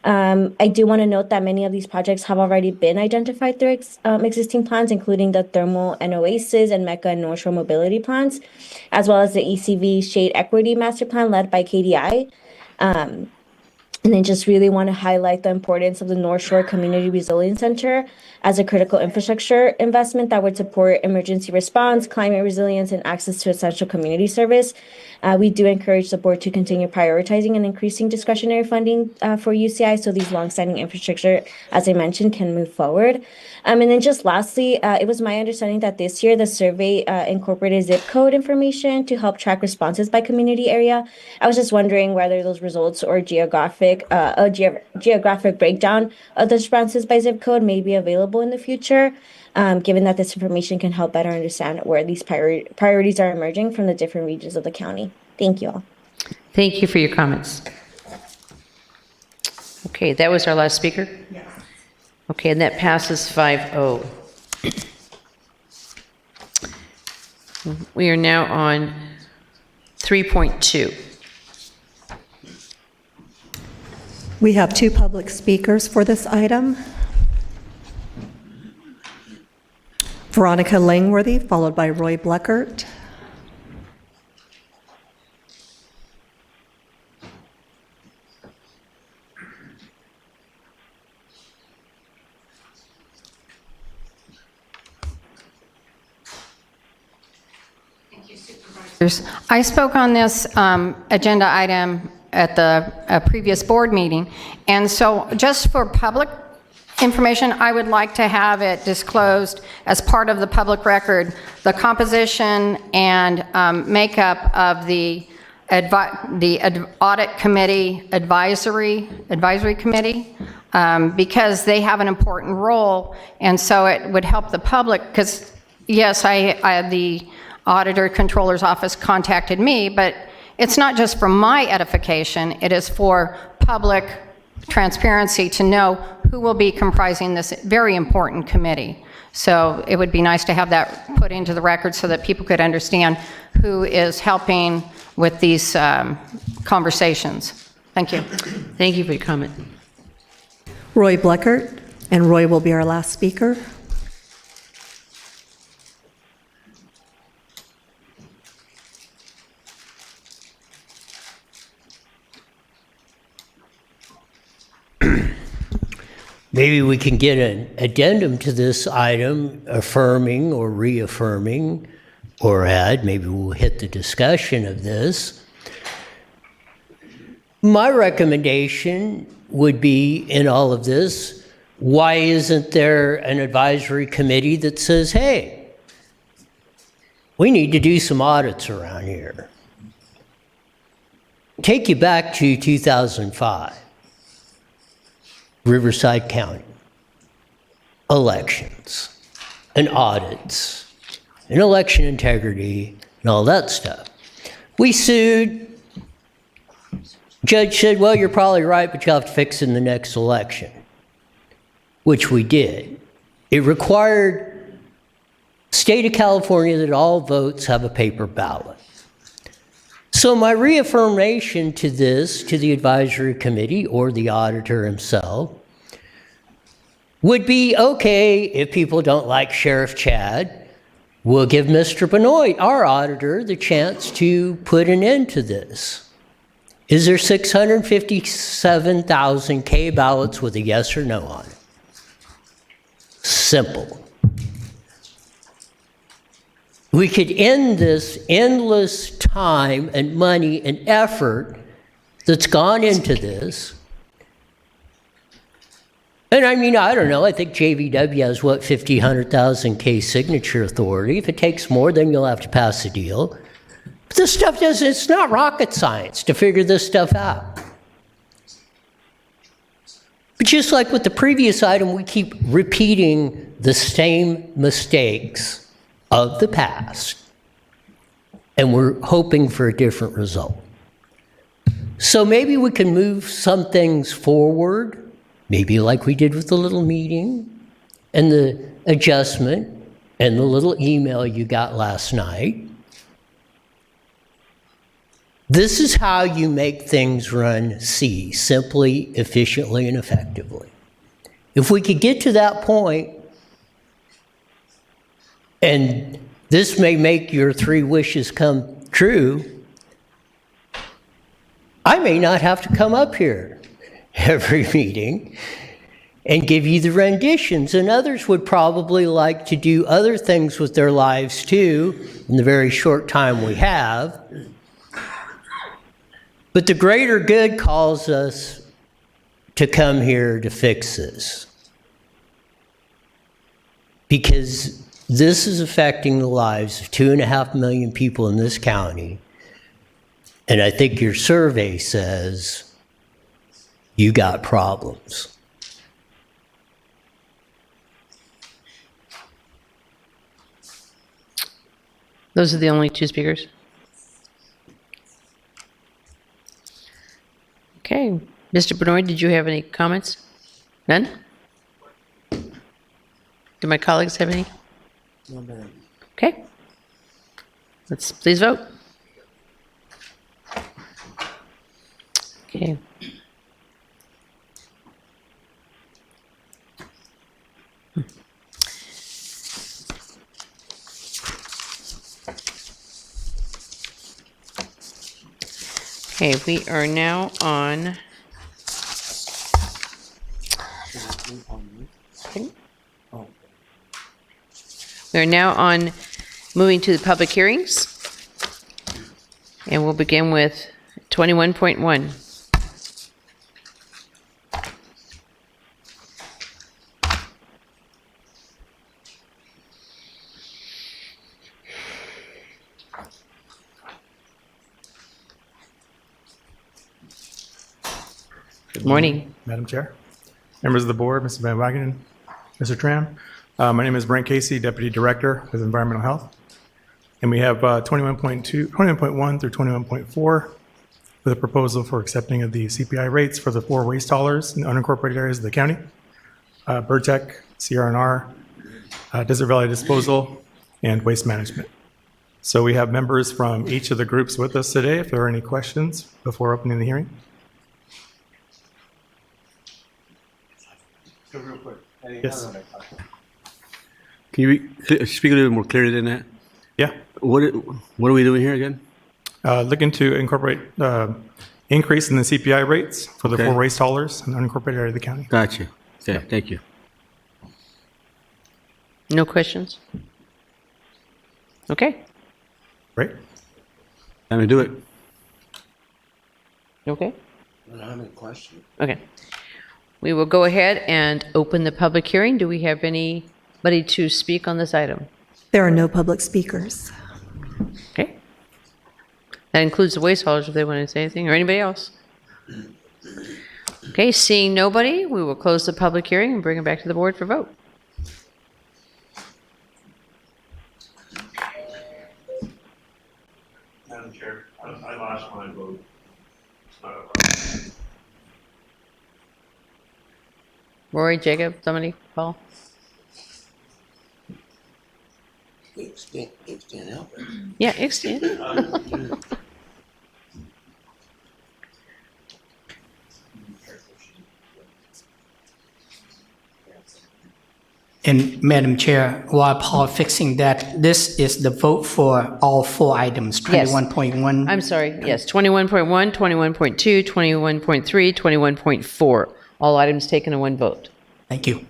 I do want to note that many of these projects have already been identified through existing plans, including the Thermal and Oasis and Mecca and North Shore mobility plans, as well as the ECV Shade Equity Master Plan led by KDI. And then just really want to highlight the importance of the North Shore Community Resilience Center as a critical infrastructure investment that would support emergency response, climate resilience, and access to essential community service. We do encourage the board to continue prioritizing and increasing discretionary funding for UCI so these longstanding infrastructure, as I mentioned, can move forward. And then just lastly, it was my understanding that this year the survey incorporated zip code information to help track responses by community area. I was just wondering whether those results or geographic breakdown of the responses by zip code may be available in the future, given that this information can help better understand where these priorities are emerging from the different regions of the county. Thank you all. Thank you for your comments. Okay, that was our last speaker? Yes. Okay, and that passes 5-0. We are now on 3.2. We have two public speakers for this item. Veronica Langworthy, followed by Roy Bleckert. I spoke on this agenda item at the previous board meeting, and so just for public information, I would like to have it disclosed as part of the public record, the composition and makeup of the audit committee advisory committee, because they have an important role, and so it would help the public, because yes, the Auditor Controller's Office contacted me, but it's not just for my edification, it is for public transparency to know who will be comprising this very important committee. So it would be nice to have that put into the record so that people could understand who is helping with these conversations. Thank you. Thank you for your comment. Roy Bleckert, and Roy will be our last speaker. Maybe we can get an addendum to this item, affirming or reaffirming, or add, maybe we'll hit the discussion of this. My recommendation would be in all of this, why isn't there an advisory committee that says, hey, we need to do some audits around here? Take you back to 2005. Riverside County, elections, and audits, and election integrity, and all that stuff. We sued. Judge said, well, you're probably right, but you'll have to fix it in the next election, which we did. It required state of California that all votes have a paper ballot. So my reaffirmation to this, to the advisory committee or the auditor himself, would be, okay, if people don't like Sheriff Chad, we'll give Mr. Benoit, our auditor, the chance to put an end to this. Is there 657,000 K ballots with a yes or no on it? Simple. We could end this endless time and money and effort that's gone into this. And I mean, I don't know, I think JVW has, 100,000 K signature authority. If it takes more, then you'll have to pass a deal. But this stuff it's not rocket science to figure this stuff out. But just like with the previous item, we keep repeating the same mistakes of the past, and we're hoping for a different result. So maybe we can move some things forward, maybe like we did with the little meeting and the adjustment and the little email you got last night. This is how you make things run C, simply, efficiently, and effectively. If we could get to that point, and this may make your 3 wishes come true, I may not have to come up here every meeting and give you the renditions, and others would probably like to do other things with their lives too in the very short time we have. But the greater good calls us to come here to fix this, because this is affecting the lives of 2.5 million people in this county. And I think your survey says you got problems. Those are the only 2 speakers. Okay. Mr. Benoit, did you have any comments? None? Do my colleagues have any? Okay. Let's please vote. Okay. Okay, we are now on. We are now on moving to the public hearings. And we'll begin with 21.1. Good morning. Madam Chair, members of the board, Mr. Van Wagenen, Mr. Tran. My name is Brent Casey, Deputy Director with Environmental Health. And we have 21.1 through 21.4 for the proposal for accepting of the CPI rates for the 4 waste haulers in the unincorporated areas of the county. Burtech, CRNR, Desert Valley Disposal, and Waste Management. So we have members from each of the groups with us today. If there are any questions before opening the hearing. Real quick. Yes. Can you speak a little bit more clearly than that? Yeah. What are we doing here again? Looking to incorporate increase in the CPI rates for the Okay. 4 waste haulers in the unincorporated area of the county. Gotcha. Okay, thank you. No questions? Okay. Right. Time to do it. Okay. I don't have any question. Okay. We will go ahead and open the public hearing. Do we have anybody to speak on this item? There are no public speakers. Okay. That includes the waste haulers if they want to say anything, or anybody else. Okay, seeing nobody, we will close the public hearing and bring it back to the board for vote. Madam Chair, I lost my vote. Rory, Jacob, somebody, Paul? Can't help it. Yeah, extend. And Madam Chair, while Paul fixing that, this is the vote for all 4 items, Yes. 21.1. I'm sorry, yes, 21.1, 21.2, 21.3, 21.4. All items taken in one vote. Thank you.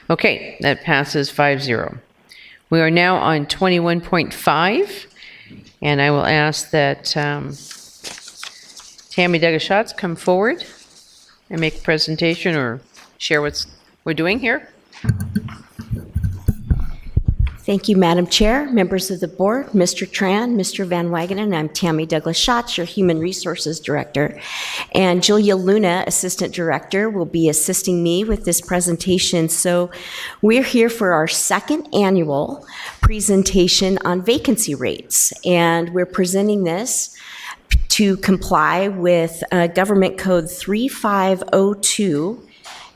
Okay, that passes 5-0. We are now on 21.5, and I will ask that Tammy Douglas-Schatz come forward and make a presentation or share what we're doing here. Thank you, Madam Chair, members of the board, Mr. Tran, Mr. Van Wagenen. I'm Tammy Douglas-Schatz, your Human Resources Director. And Julia Luna, Assistant Director, will be assisting me with this presentation. So we're here for our 2nd annual presentation on vacancy rates. And we're presenting this to comply with Government Code 3502.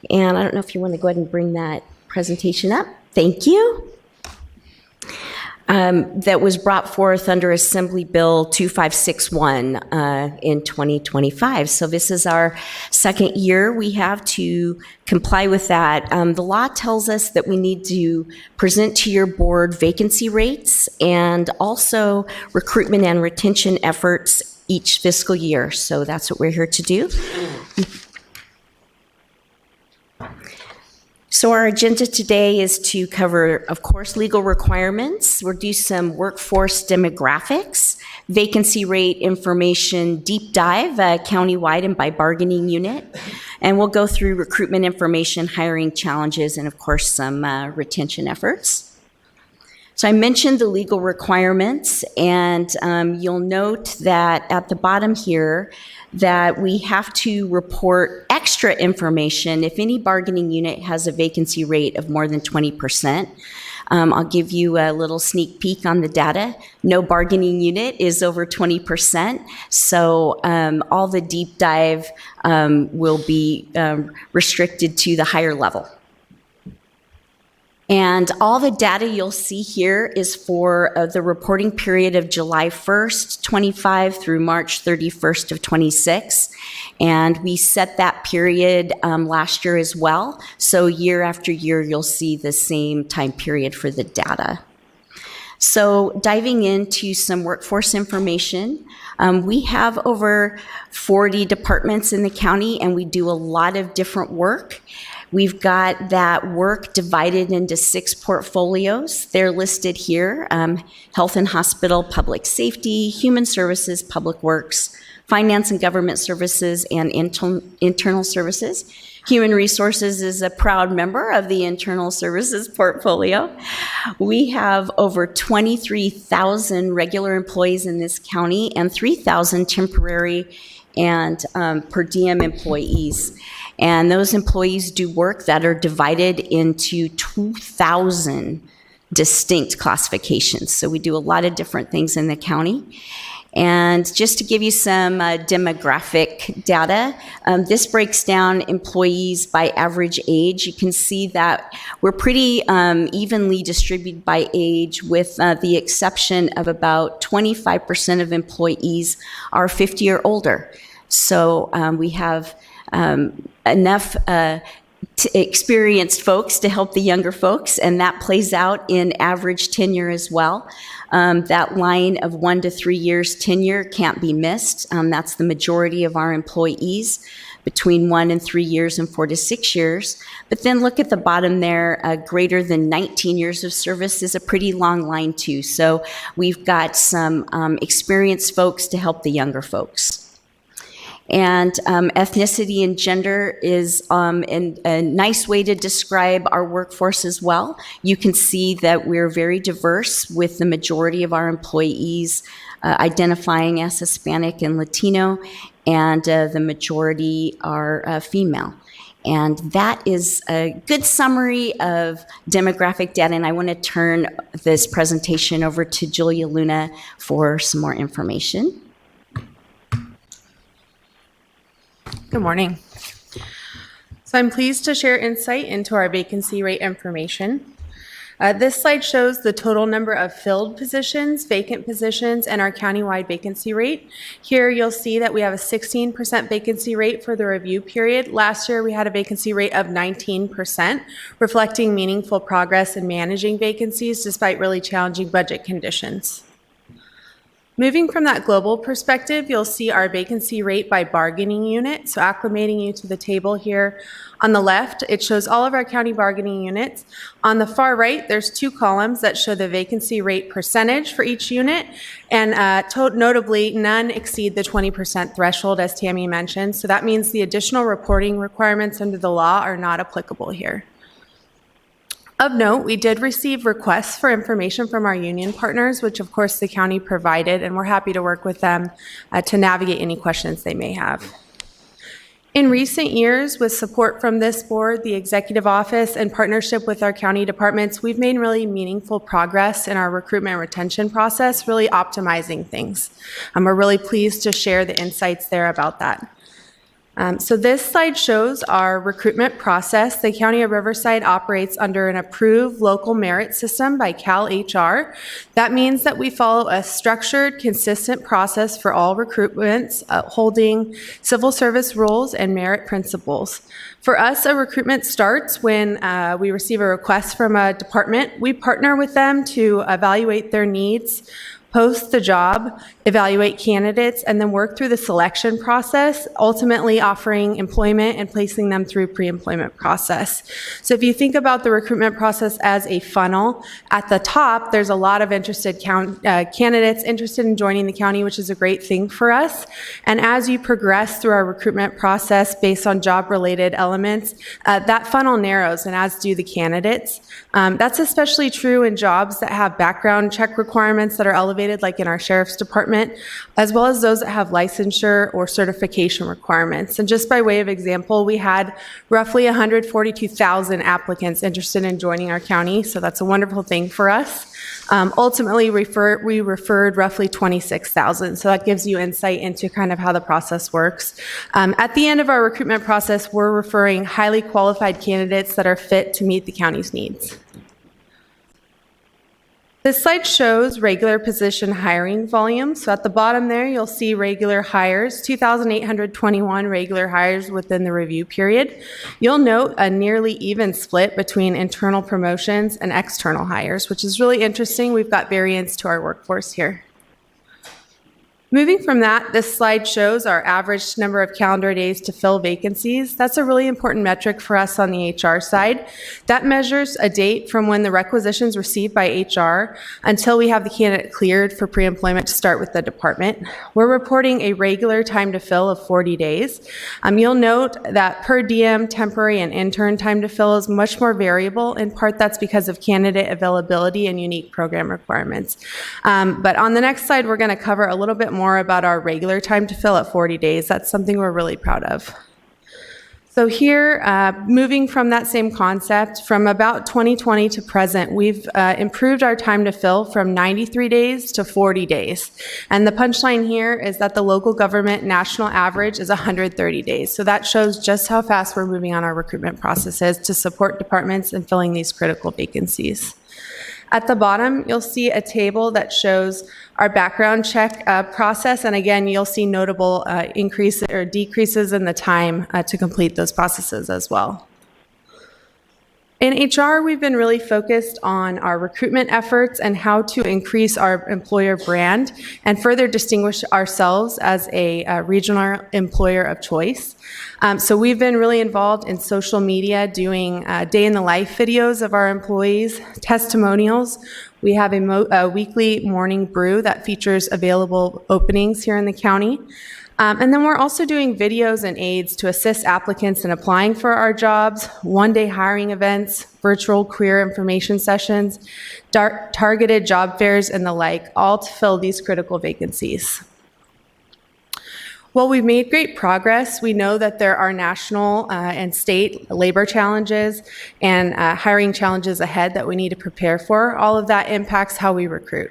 And I don't know if you want to go ahead and bring that presentation up. Thank you. that was brought forth under Assembly Bill 2561 in 2025. So this is our second year we have to comply with that. The law tells us that we need to present to your board vacancy rates and also recruitment and retention efforts each fiscal year. So that's what we're here to do. So our agenda today is to cover, of course, legal requirements. We'll do some workforce demographics, vacancy rate information deep dive, countywide and by bargaining unit. And we'll go through recruitment information, hiring challenges, and of course, some retention efforts. So I mentioned the legal requirements, and you'll note that at the bottom here, that we have to report extra information if any bargaining unit has a vacancy rate of more than 20%. I'll give you a little sneak peek on the data. No bargaining unit is over 20%, so all the deep dive will be restricted to the higher level. And all the data you'll see here is for the reporting period of July 1st, 25 through March 31st of 26. And we set that period last year as well. So year after year, you'll see the same time period for the data. So diving into some workforce information, we have over 40 departments in the county, and we do a lot of different work. We've got that work divided into 6 portfolios. They're listed here: health and hospital, public safety, human services, public works, finance and government services, and internal services. Human resources is a proud member of the internal services portfolio. We have over 23,000 regular employees in this county and 3,000 temporary and per diem employees. And those employees do work that are divided into 2,000 distinct classifications. So we do a lot of different things in the county. And just to give you some demographic data, this breaks down employees by average age. You can see that we're pretty evenly distributed by age, with the exception of about 25% of employees are 50 or older. So we have enough experienced folks to help the younger folks, and that plays out in average tenure as well. That line of 1 to 3 years tenure can't be missed. That's the majority of our employees, between 1 and 3 years and 4 to 6 years. But then look at the bottom there, greater than 19 years of service is a pretty long line too. So we've got some experienced folks to help the younger folks. And ethnicity and gender is a nice way to describe our workforce as well. You can see that we're very diverse, with the majority of our employees identifying as Hispanic and Latino, and the majority are female. And that is a good summary of demographic data. And I want to turn this presentation over to Julia Luna for some more information. Good morning. So I'm pleased to share insight into our vacancy rate information. This slide shows the total number of filled positions, vacant positions, and our countywide vacancy rate. Here you'll see that we have a 16% vacancy rate for the review period. Last year we had a vacancy rate of 19%, reflecting meaningful progress in managing vacancies despite really challenging budget conditions. Moving from that global perspective, you'll see our vacancy rate by bargaining unit. So acclimating you to the table here on the left, it shows all of our county bargaining units. On the far right, there's 2 columns that show the vacancy rate percentage for each unit. And notably, none exceed the 20% threshold, as Tammy mentioned. So that means the additional reporting requirements under the law are not applicable here. Of note, we did receive requests for information from our union partners, which of course the county provided, and we're happy to work with them to navigate any questions they may have. In recent years, with support from this board, the executive office, and partnership with our county departments, we've made really meaningful progress in our recruitment and retention process, really optimizing things. We're really pleased to share the insights there about that. So this slide shows our recruitment process. The County of Riverside operates under an approved local merit system by CalHR. That means that we follow a structured, consistent process for all recruitments, holding civil service rules and merit principles. For us, a recruitment starts when we receive a request from a department. We partner with them to evaluate their needs, post the job, evaluate candidates, and then work through the selection process, ultimately offering employment and placing them through pre-employment process. So if you think about the recruitment process as a funnel, at the top, there's a lot of interested candidates interested in joining the county, which is a great thing for us. And as you progress through our recruitment process based on job-related elements, that funnel narrows, and as do the candidates. That's especially true in jobs that have background check requirements that are elevated, like in our sheriff's department, as well as those that have licensure or certification requirements. And just by way of example, we had roughly 142,000 applicants interested in joining our county, so that's a wonderful thing for us. Ultimately, we referred roughly 26,000, so that gives you insight into kind of how the process works. At the end of our recruitment process, we're referring highly qualified candidates that are fit to meet the county's needs. This slide shows regular position hiring volume. So at the bottom there, you'll see regular hires, 2,821 regular hires within the review period. You'll note a nearly even split between internal promotions and external hires, which is really interesting. We've got variance to our workforce here. Moving from that, this slide shows our average number of calendar days to fill vacancies. That's a really important metric for us on the HR side. That measures a date from when the requisition's received by HR until we have the candidate cleared for pre-employment to start with the department. We're reporting a regular time to fill of 40 days. You'll note that per diem, temporary, and intern time to fill is much more variable. In part, that's because of candidate availability and unique program requirements. But on the next slide, we're going to cover a little bit more about our regular time to fill at 40 days. That's something we're really proud of. So here, moving from that same concept, from about 2020 to present, we've improved our time to fill from 93 days to 40 days. And the punchline here is that the local government national average is 130 days. So that shows just how fast we're moving on our recruitment processes to support departments in filling these critical vacancies. At the bottom, you'll see a table that shows our background check process, and again, you'll see notable increases or decreases in the time to complete those processes as well. In HR, we've been really focused on our recruitment efforts and how to increase our employer brand and further distinguish ourselves as a regional employer of choice. So we've been really involved in social media, doing day in the life videos of our employees, testimonials. We have a weekly morning brew that features available openings here in the county. And then we're also doing videos and aids to assist applicants in applying for our jobs, one-day hiring events, virtual career information sessions, targeted job fairs, and the like, all to fill these critical vacancies. While we've made great progress, we know that there are national and state labor challenges and hiring challenges ahead that we need to prepare for. All of that impacts how we recruit.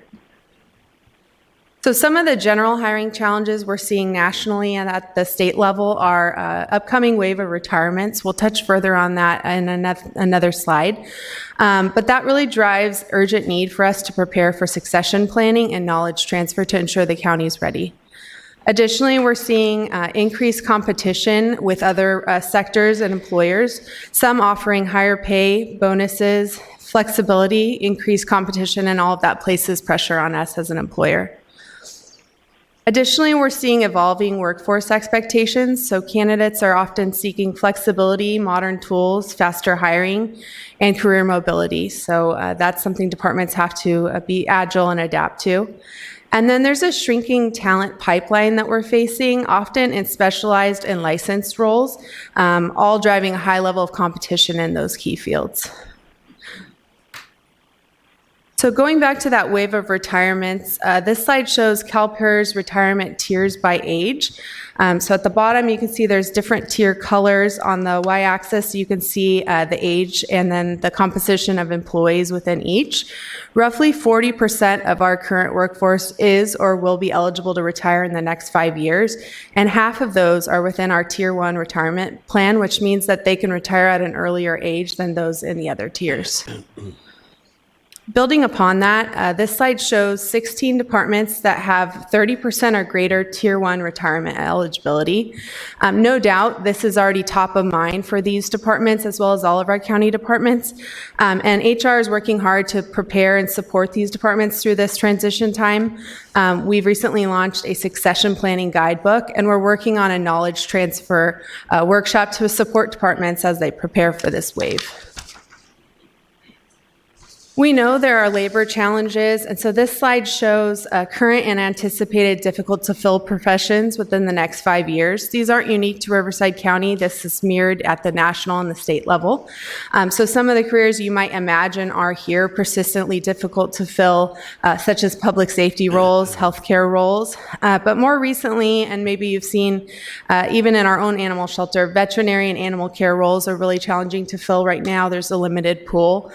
So some of the general hiring challenges we're seeing nationally and at the state level are upcoming wave of retirements. We'll touch further on that in another slide. But that really drives urgent need for us to prepare for succession planning and knowledge transfer to ensure the county's ready. Additionally, we're seeing increased competition with other sectors and employers, some offering higher pay, bonuses, flexibility, increased competition, and all of that places pressure on us as an employer. Additionally, we're seeing evolving workforce expectations, so candidates are often seeking flexibility, modern tools, faster hiring, and career mobility. So that's something departments have to be agile and adapt to. And then there's a shrinking talent pipeline that we're facing, often in specialized and licensed roles, all driving a high level of competition in those key fields. So So going back to that wave of retirements, this slide shows CalPERS retirement tiers by age. So at the bottom, you can see there's different tier colors. On the y-axis, you can see the age and then the composition of employees within each. Roughly 40% of our current workforce is or will be eligible to retire in the next 5 years, and half of those are within our Tier 1 retirement plan, which means that they can retire at an earlier age than those in the other tiers. Building upon that, this slide shows 16 departments that have 30% or greater Tier 1 retirement eligibility. No doubt, this is already top of mind for these departments as well as all of our county departments. And HR is working hard to prepare and support these departments through this transition time. We've recently launched a succession planning guidebook, and we're working on a knowledge transfer workshop to support departments as they prepare for this wave. We know there are labor challenges, and so this slide shows current and anticipated difficult to fill professions within the next 5 years. These aren't unique to Riverside County. This is mirrored at the national and the state level. So some of the careers you might imagine are here persistently difficult to fill, such as public safety roles, healthcare roles. But more recently, and maybe you've seen even in our own animal shelter, veterinary and animal care roles are really challenging to fill right now. There's a limited pool.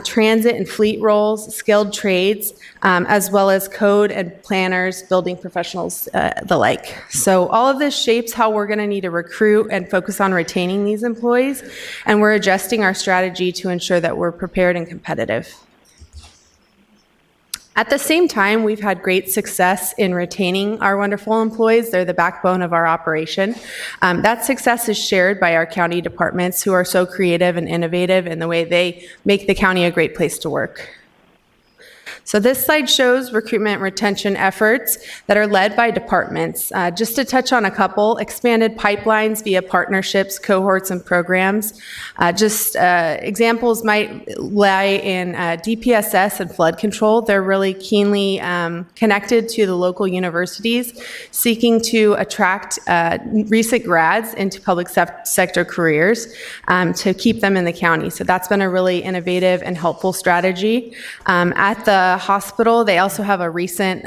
Transit and fleet roles, skilled trades, as well as code and planners, building professionals, the like. So all of this shapes how we're going to need to recruit and focus on retaining these employees, and we're adjusting our strategy to ensure that we're prepared and competitive. At the same time, we've had great success in retaining our wonderful employees. They're the backbone of our operation. That success is shared by our county departments who are so creative and innovative in the way they make the county a great place to work. So this slide shows recruitment and retention efforts that are led by departments. Just to touch on a couple, expanded pipelines via partnerships, cohorts, and programs. Examples might lie in DPSS and flood control. They're really keenly connected to the local universities, seeking to attract recent grads into public sector careers to keep them in the county. So that's been a really innovative and helpful strategy. At the hospital, they also have a recent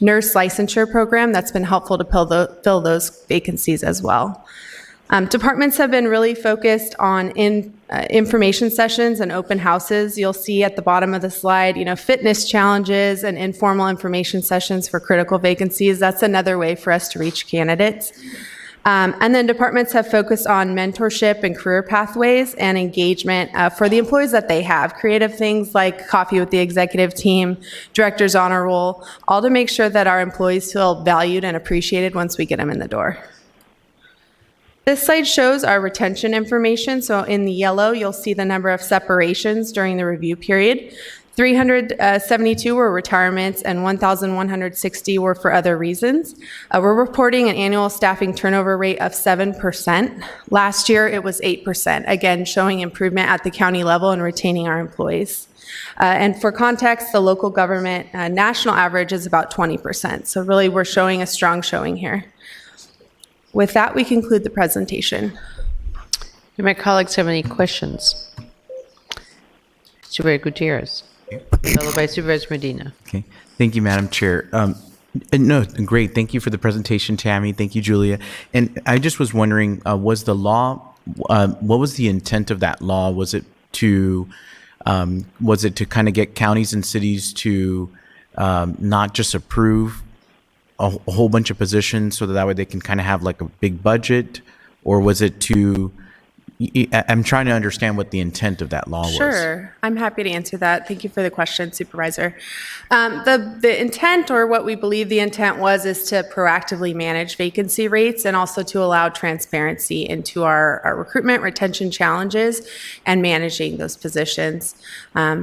nurse licensure program that's been helpful to fill those vacancies as well. Departments have been really focused on information sessions and open houses. You'll see at the bottom of the slide, fitness challenges and informal information sessions for critical vacancies. That's another way for us to reach candidates. And then departments have focused on mentorship and career pathways and engagement for the employees that they have. Creative things like coffee with the executive team, director's honor roll, all to make sure that our employees feel valued and appreciated once we get them in the door. This slide shows our retention information. So in the yellow, you'll see the number of separations during the review period. 372 were retirements and 1,160 were for other reasons. We're reporting an annual staffing turnover rate of 7%. Last year, it was 8%, again, showing improvement at the county level and retaining our employees. And for context, the local government national average is about 20%. So really, we're showing a strong showing here. With that, we conclude the presentation. Do my colleagues have any questions? Supervisor Gutierrez, followed by Supervisor Medina. Okay. Thank you, Madam Chair. No, great. Thank you for the presentation, Tammy. Thank you, Julia. And I just was wondering, was the law, what was the intent of that law? Was it to kind of get counties and cities to not just approve a whole bunch of positions so that way they can kind of have like a big budget? Or was it to, I'm trying to understand what the intent of that law was. Sure, I'm happy to answer that. Thank you for the question, Supervisor. The intent, or what we believe the intent was, is to proactively manage vacancy rates and also to allow transparency into our recruitment retention challenges and managing those positions.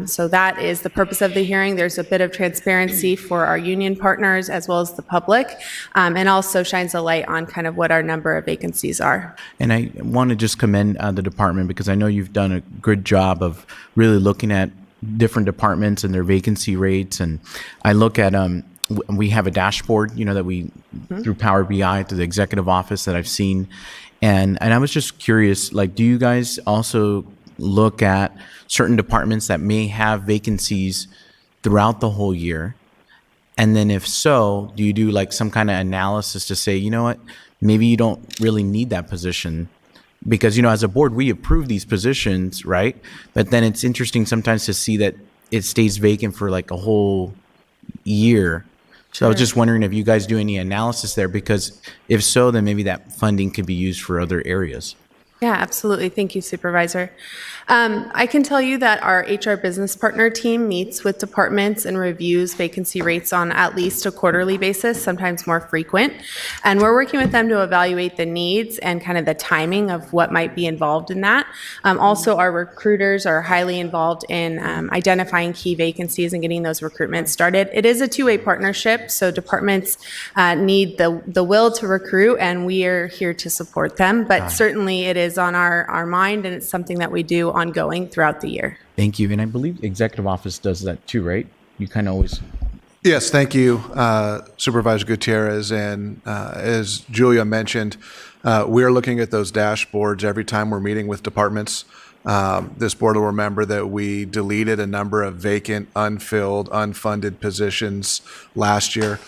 So that is the purpose of the hearing. There's a bit of transparency for our union partners as well as the public, and also shines a light on kind of what our number of vacancies are. And I want to just commend the department, because I know you've done a good job of really looking at different departments and their vacancy rates. And I look at, we have a dashboard, that we, through Power BI, through the executive office that I've seen. And I was just curious, like, do you guys also look at certain departments that may have vacancies throughout the whole year? And then if so, do you do like some kind of analysis to say, you know what, maybe you don't really need that position? Because, as a board, we approve these positions, right? But then it's interesting sometimes to see that it stays vacant for like a whole year. So I was just wondering if you guys do any analysis there, because if so, then maybe that funding could be used for other areas. Yeah, absolutely. Thank you, Supervisor. I can tell you that our HR business partner team meets with departments and reviews vacancy rates on at least a quarterly basis, sometimes more frequent. And we're working with them to evaluate the needs and kind of the timing of what might be involved in that. Also, our recruiters are highly involved in identifying key vacancies and getting those recruitments started. It is a two-way partnership, so departments need the will to recruit, and we are here to support them. But certainly it is on our mind, and it's something that we do ongoing throughout the year. Thank you. And I believe executive office does that too, right? You kind of always... Yes, thank you, Supervisor Gutierrez. And as Julia mentioned, we are looking at those dashboards every time we're meeting with departments. This board will remember that we deleted a number of vacant, unfilled, unfunded positions last year.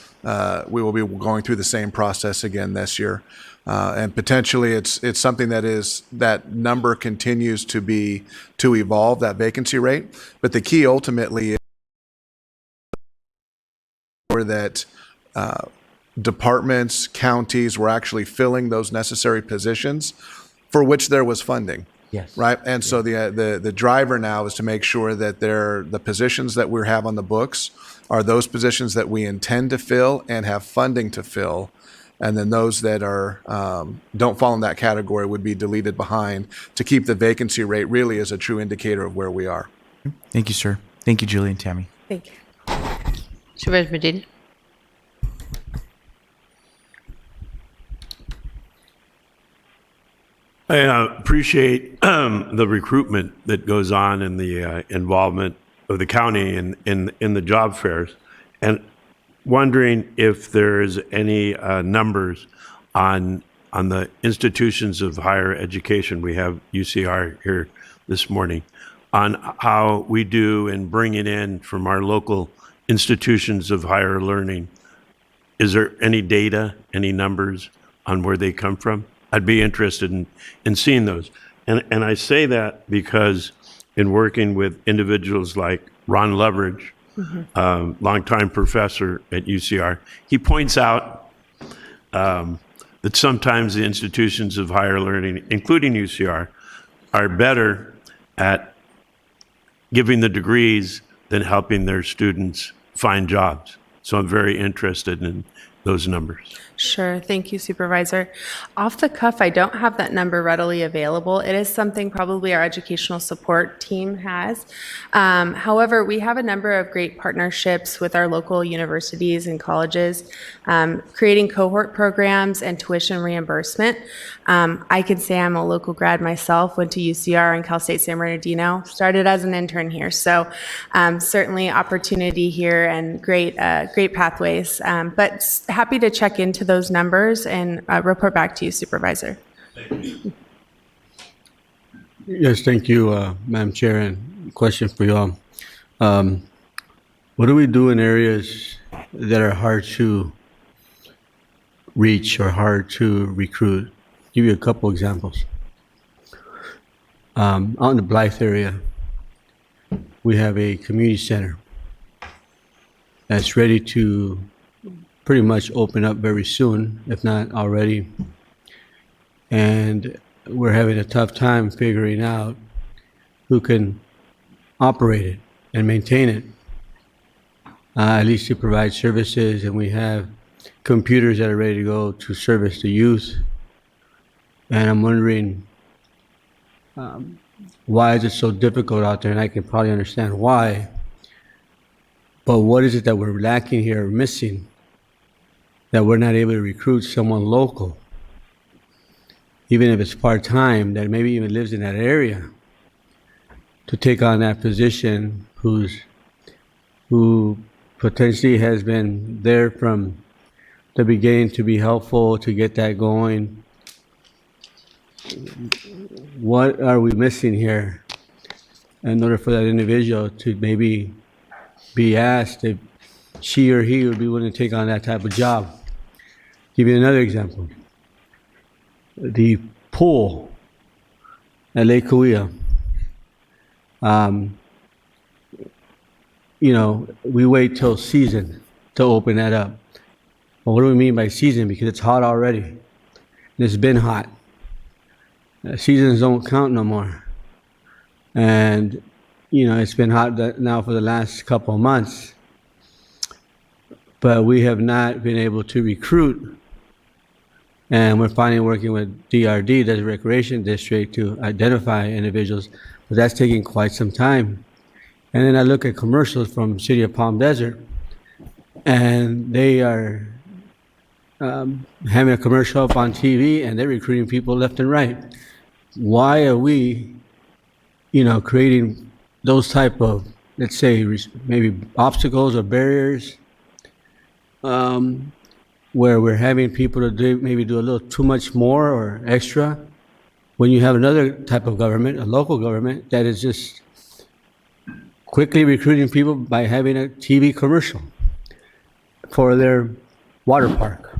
We will be going through the same process again this year. And potentially it's something that number continues to evolve, that vacancy rate. But the key ultimately is that departments, counties were actually filling those necessary positions for which there was funding. Yes. Right. And so the driver now is to make sure that the positions that we have on the books are those positions that we intend to fill and have funding to fill. And then those that don't fall in that category would be deleted behind to keep the vacancy rate really as a true indicator of where we are. Thank you, sir. Thank you, Julie and Tammy. Thank you. Supervisor Medina? I appreciate the recruitment that goes on and the involvement of the county in the job fairs, and wondering if there's any numbers on the institutions of higher education. We have UCR here this morning on how we do in bringing in from our local institutions of higher learning. Is there any data, any numbers on where they come from? I'd be interested in seeing those. And I say that because in working with individuals like Ron Leverage, longtime professor at UCR, he points out that sometimes the institutions of higher learning, including UCR, are better at giving the degrees than helping their students find jobs. So I'm very interested in those numbers. Sure. Thank you, Supervisor. Off the cuff, I don't have that number readily available. It is something probably our educational support team has. However, we have a number of great partnerships with our local universities and colleges, creating cohort programs and tuition reimbursement. I can say I'm a local grad myself, went to UCR and Cal State San Bernardino, started as an intern here. So certainly opportunity here and great pathways, but happy to check into those numbers and report back to you, Supervisor. Yes, thank you, Madam Chair. And question for you all. What do we do in areas that are hard to reach or hard to recruit? Give you a couple examples. Out in the Blythe area, we have a community center that's ready to pretty much open up very soon, if not already. And we're having a tough time figuring out who can operate it and maintain it, at least to provide services. And we have computers that are ready to go to service the youth. And I'm wondering, why is it so difficult out there? And I can probably understand why. But what is it that we're lacking here or missing that we're not able to recruit someone local, even if it's part-time, that maybe even lives in that area, to take on that position, who potentially has been there from the beginning to be helpful, to get that going? What are we missing here in order for that individual to maybe be asked if she or he would be willing to take on that type of job. Give you another example. The pool at Lake Cahuilla. We wait till season to open that up. Well, what do we mean by season? Because it's hot already. And it's been hot. Seasons don't count no more. And, it's been hot now for the last couple of months. But we have not been able to recruit. And we're finally working with DRD, the Recreation District, to identify individuals. But that's taking quite some time. And then I look at commercials from City of Palm Desert, and they are having a commercial up on TV, and they're recruiting people left and right. Why are we, creating those type of, let's say, maybe obstacles or barriers, where we're having people to do a little too much more or extra, when you have another type of government, a local government, that is just quickly recruiting people by having a TV commercial for their water park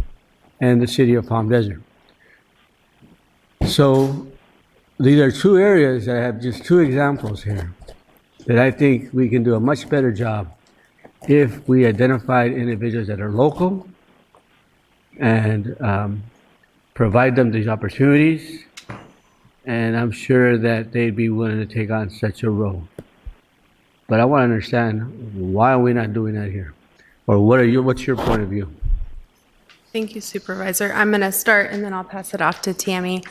and the City of Palm Desert. So these are two areas that I have just two examples here that I think we can do a much better job if we identified individuals that are local and provide them these opportunities. And I'm sure that they'd be willing to take on such a role. But I want to understand, why are we not doing that here? Or what's your point of view? Thank you, Supervisor. I'm going to start and then I'll pass it off to Tammy.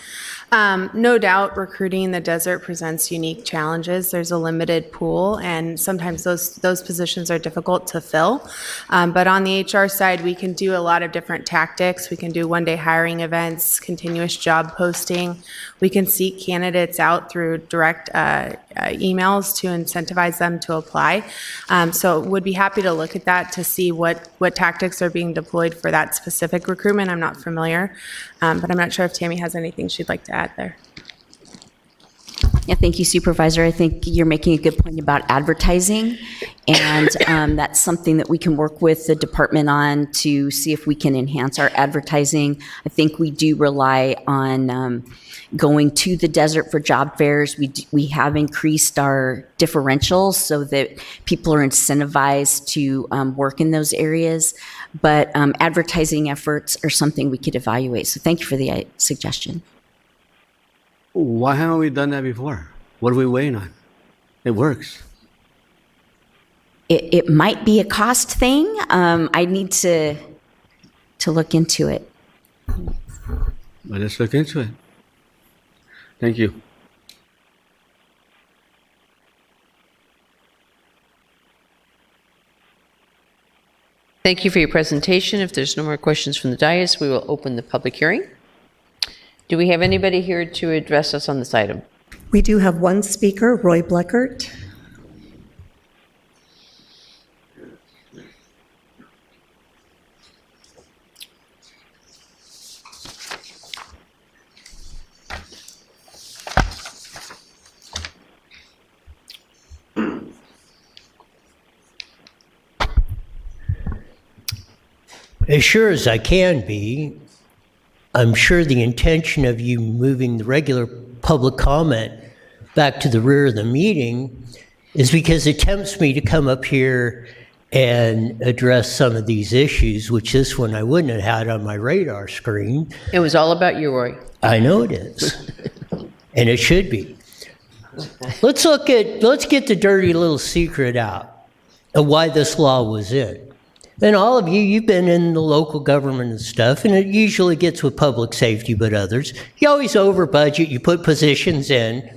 No doubt recruiting in the desert presents unique challenges. There's a limited pool and sometimes those positions are difficult to fill. But on the HR side, we can do a lot of different tactics. We can do one-day hiring events, continuous job posting. We can seek candidates out through direct emails to incentivize them to apply. So would be happy to look at that to see what tactics are being deployed for that specific recruitment. I'm not familiar, but I'm not sure if Tammy has anything she'd like to add there. Yeah, thank you, Supervisor. I think you're making a good point about advertising, and that's something that we can work with the department on to see if we can enhance our advertising. I think we do rely on going to the desert for job fairs. We have increased our differentials so that people are incentivized to work in those areas, but advertising efforts are something we could evaluate. So thank you for the suggestion. Why haven't we done that before? What are we waiting on? It works. It might be a cost thing. I need to look into it. Well, let's look into it. Thank you. Thank you for your presentation. If there's no more questions from the dais, we will open the public hearing. Do we have anybody here to address us on this item? We do have one speaker, Roy Bleckert. As sure as I can be, I'm sure the intention of you moving the regular public comment back to the rear of the meeting is because it tempts me to come up here and address some of these issues, which this one I wouldn't have had on my radar screen. It was all about you, Roy. I know it is. And it should be. Let's get the dirty little secret out of why this law was in. And all of you, you've been in the local government and stuff, and it usually gets with public safety, but others. You always over budget, you put positions in,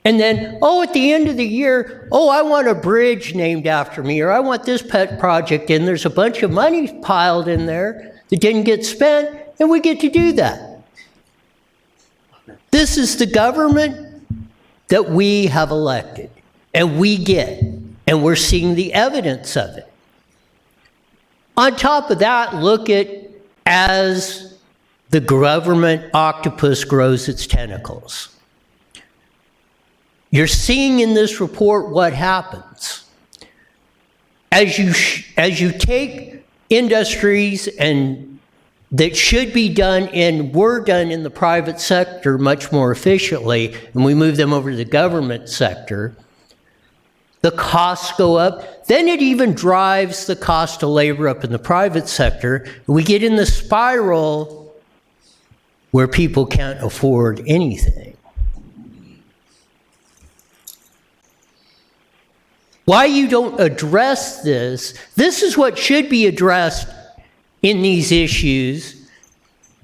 and then, at the end of the year, I want a bridge named after me, or I want this pet project, and there's a bunch of money piled in there that didn't get spent, and we get to do that. This is the government that we have elected, and we get, and we're seeing the evidence of it. On top of that, look at as the government octopus grows its tentacles. You're seeing in this report what happens. as you take industries and that should be done and were done in the private sector much more efficiently, and we move them over to the government sector, the costs go up. Then it even drives the cost of labor up in the private sector. We get in the spiral where people can't afford anything. Why you don't address this is what should be addressed in these issues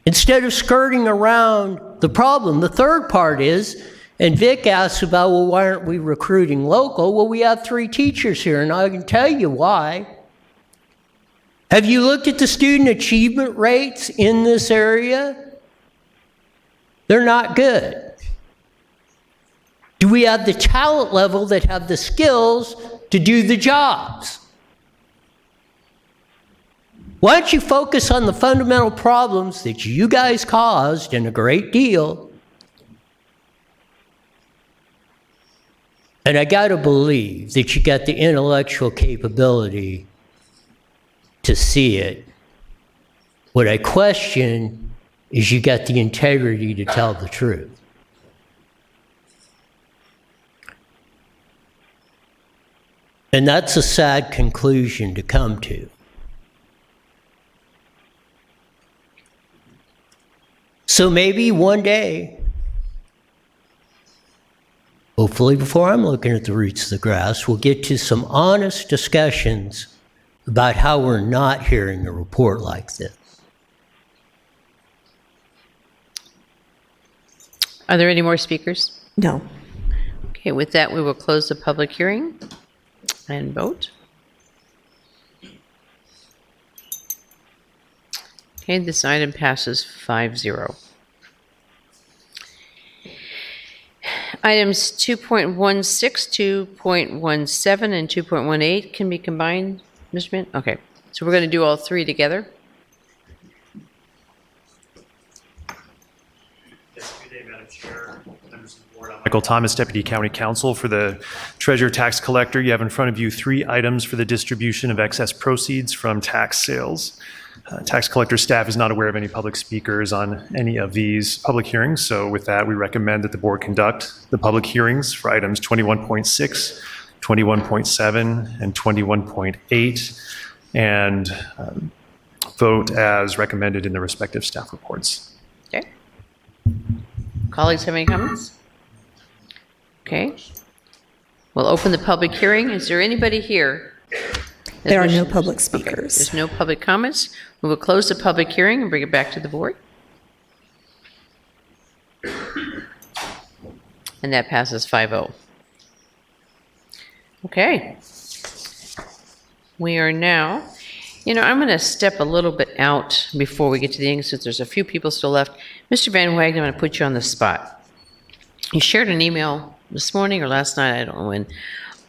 instead of skirting around the problem. The third part is, and Vic asks about, well, why aren't we recruiting local? Well, we have 3 teachers here, and I can tell you why. Have you looked at the student achievement rates in this area? They're not good. Do we have the talent level that have the skills to do the jobs? Why don't you focus on the fundamental problems that you guys caused in a great deal? And I got to believe that you got the intellectual capability to see it. What I question is you got the integrity to tell the truth. And that's a sad conclusion to come to. So maybe one day, hopefully before I'm looking at the roots of the grass, we'll get to some honest discussions about how we're not hearing a report like this. Are there any more speakers? No. Okay, with that, we will close the public hearing and vote. Okay, this item passes 5-0. Items 2.16, 2.17, and 2.18 can be combined, Mr. Mint? Okay, so we're going to do all 3 together. Michael Thomas, Deputy County Counsel for the Treasurer Tax Collector. You have in front of you 3 items for the distribution of excess proceeds from tax sales. Tax Collector staff is not aware of any public speakers on any of these public hearings. So with that, we recommend that the board conduct the public hearings for items 21.6, 21.7, and 21.8, and vote as recommended in the respective staff reports. Okay. Colleagues have any comments? Okay. We'll open the public hearing. Is there anybody here? There are no public speakers. Okay. There's no public comments. We will close the public hearing and bring it back to the board. And that passes 5-0. Okay. We are now, I'm going to step a little bit out before we get to the end, since there's a few people still left. Mr. Van Wagner, I'm going to put you on the spot. You shared an email this morning or last night, I don't know when,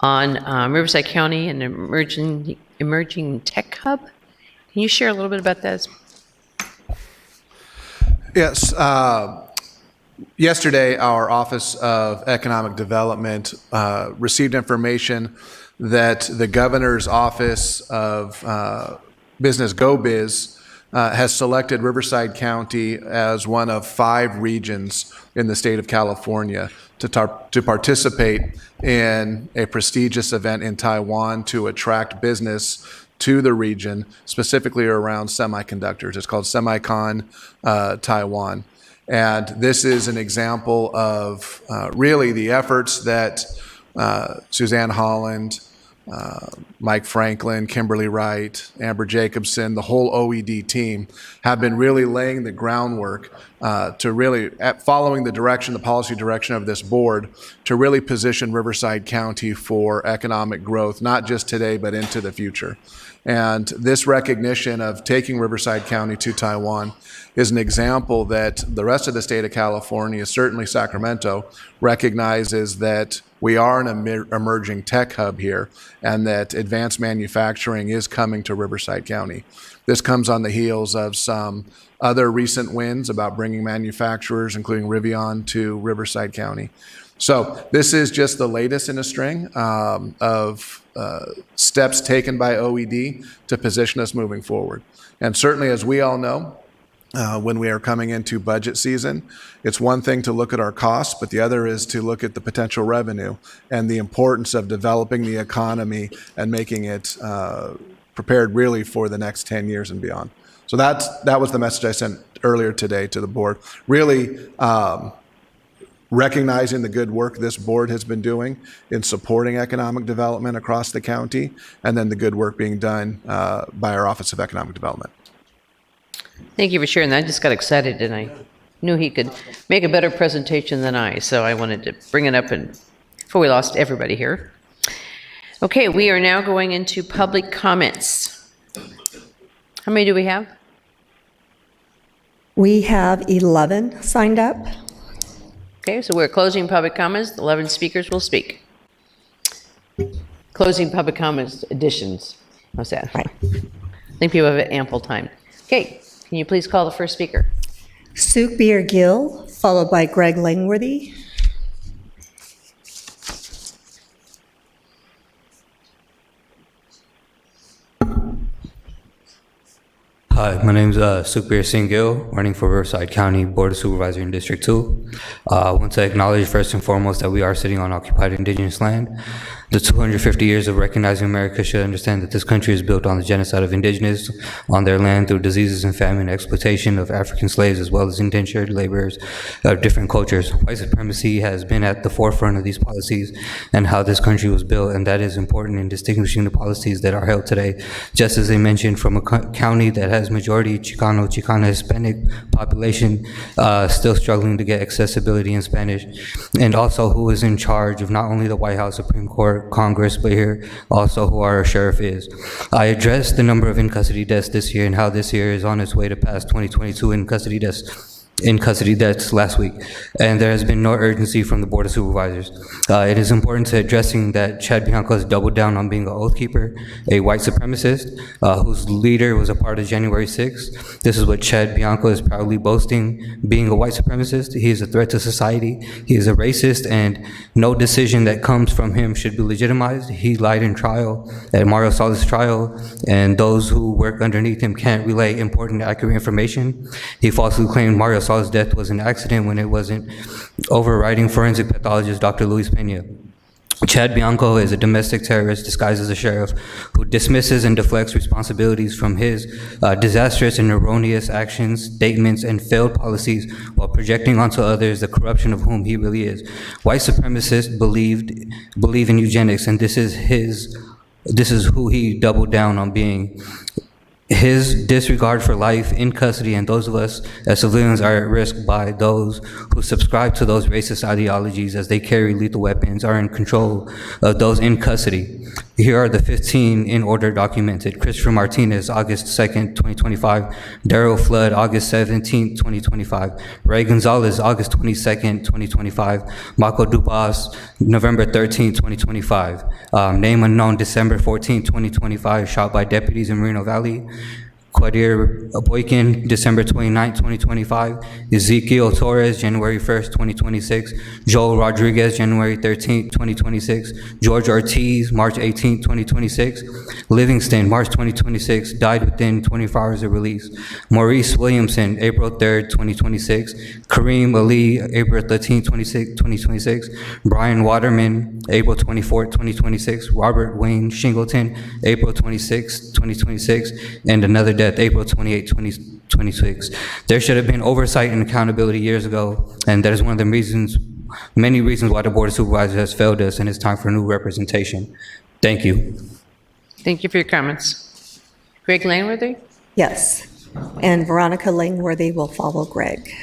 on Riverside County and emerging tech hub. Can you share a little bit about that? Yes. Yesterday, our Office of Economic Development received information that the Governor's Office of Business Go Biz has selected Riverside County as one of 5 regions in the state of California to participate in a prestigious event in Taiwan to attract business to the region, specifically around semiconductors. It's called SemiCon Taiwan. And this is an example of really the efforts that Suzanne Holland, Mike Franklin, Kimberly Wright, Amber Jacobson, the whole OED team have been really laying the groundwork to really, following the policy direction of this board, to really position Riverside County for economic growth, not just today, but into the future. And this recognition of taking Riverside County to Taiwan is an example that the rest of the state of California, certainly Sacramento, recognizes that we are an emerging tech hub here and that advanced manufacturing is coming to Riverside County. This comes on the heels of some other recent wins about bringing manufacturers, including Rivian, to Riverside County. So this is just the latest in a string of steps taken by OED to position us moving forward. And certainly, as we all know, when we are coming into budget season, it's one thing to look at our costs, but the other is to look at the potential revenue and the importance of developing the economy and making it prepared really for the next 10 years and beyond. So that was the message I sent earlier today to the board. Really recognizing the good work this board has been doing in supporting economic development across the county, and then the good work being done by our Office of Economic Development. Thank you for sharing that. I just got excited and I knew he could make a better presentation than I, so I wanted to bring it up before we lost everybody here. Okay, we are now going into public comments. How many do we have? We have 11 signed up. Okay, so we're closing public comments. 11 speakers will speak. Closing public comments additions. How's that? Right. I think people have ample time. Okay, can you please call the first speaker? Sukhbir Gill, followed by Greg Langworthy. Hi, my name is Sukhbir Singh Gill, running for Riverside County Board of Supervisors in District 2. I want to acknowledge first and foremost that we are sitting on occupied indigenous land. The 250 years of recognizing America should understand that this country is built on the genocide of indigenous on their land through diseases and famine, exploitation of African slaves, as well as indentured laborers of different cultures. White supremacy has been at the forefront of these policies and how this country was built, and that is important in distinguishing the policies that are held today. Just as they mentioned, from a county that has majority Chicano, Hispanic population, still struggling to get accessibility in Spanish, and also who is in charge of not only the White House, Supreme Court, Congress, but here also who our sheriff is. I addressed the number of in-custody deaths this year and how this year is on its way to pass 2022 in-custody deaths last week, and there has been no urgency from the Board of Supervisors. It is important to addressing that Chad Bianco has doubled down on being an oath keeper, a white supremacist, whose leader was a part of January 6th. This is what Chad Bianco is proudly boasting, being a white supremacist. He is a threat to society. He is a racist, and no decision that comes from him should be legitimized. He lied in trial, at Mario Salas' trial, and those who work underneath him can't relay important, accurate information. He falsely claimed Mario Salas' death was an accident when it wasn't, overriding forensic pathologist Dr. Luis Pena. Chad Bianco is a domestic terrorist disguised as a sheriff who dismisses and deflects responsibilities from his disastrous and erroneous actions, statements, and failed policies while projecting onto others the corruption of whom he really is. White supremacists believe in eugenics, and this is who he doubled down on being. His disregard for life in custody and those of us as civilians are at risk by those who subscribe to those racist ideologies as they carry lethal weapons are in control of those in custody. Here are the 15 in order documented. Christopher Martinez, August 2nd, 2025. Daryl Flood, August 17th, 2025. Ray Gonzalez, August 22nd, 2025. Marco Dupas, November 13th, 2025. Name unknown, December 14th, 2025, shot by deputies in Moreno Valley. Quadir Boykin, December 29, 2025. Ezekiel Torres, January 1st, 2026. Joel Rodriguez, January 13, 2026. George Ortiz, March 18, 2026. Livingston, March 2026, died within 24 hours of release. Maurice Williamson, April 3rd, 2026. Kareem Ali, April 13, 2026. Brian Waterman, April 24, 2026. Robert Wayne Shingleton, April 26, 2026. And another death, April 28, 2026. There should have been oversight and accountability years ago, and that is one of the reasons, many reasons why the Board of Supervisors has failed us, and it's time for new representation. Thank you. Thank you for your comments. Greg Langworthy? Yes. And Veronica Langworthy will follow Greg.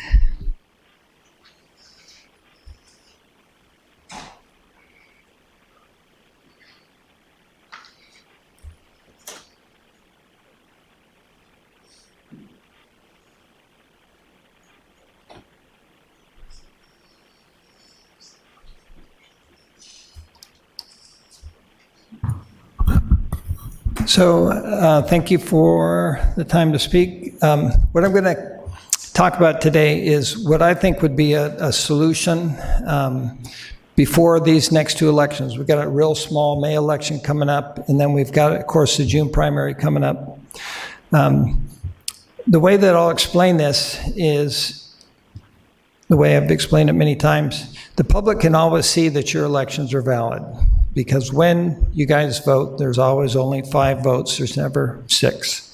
So thank you for the time to speak. What I'm going to talk about today is what I think would be a solution before these next two elections. We've got a real small May election coming up, and then we've got, of course, the June primary coming up. The way that I'll explain this is the way I've explained it many times. The public can always see that your elections are valid, because when you guys vote, there's always only 5 votes. There's never 6.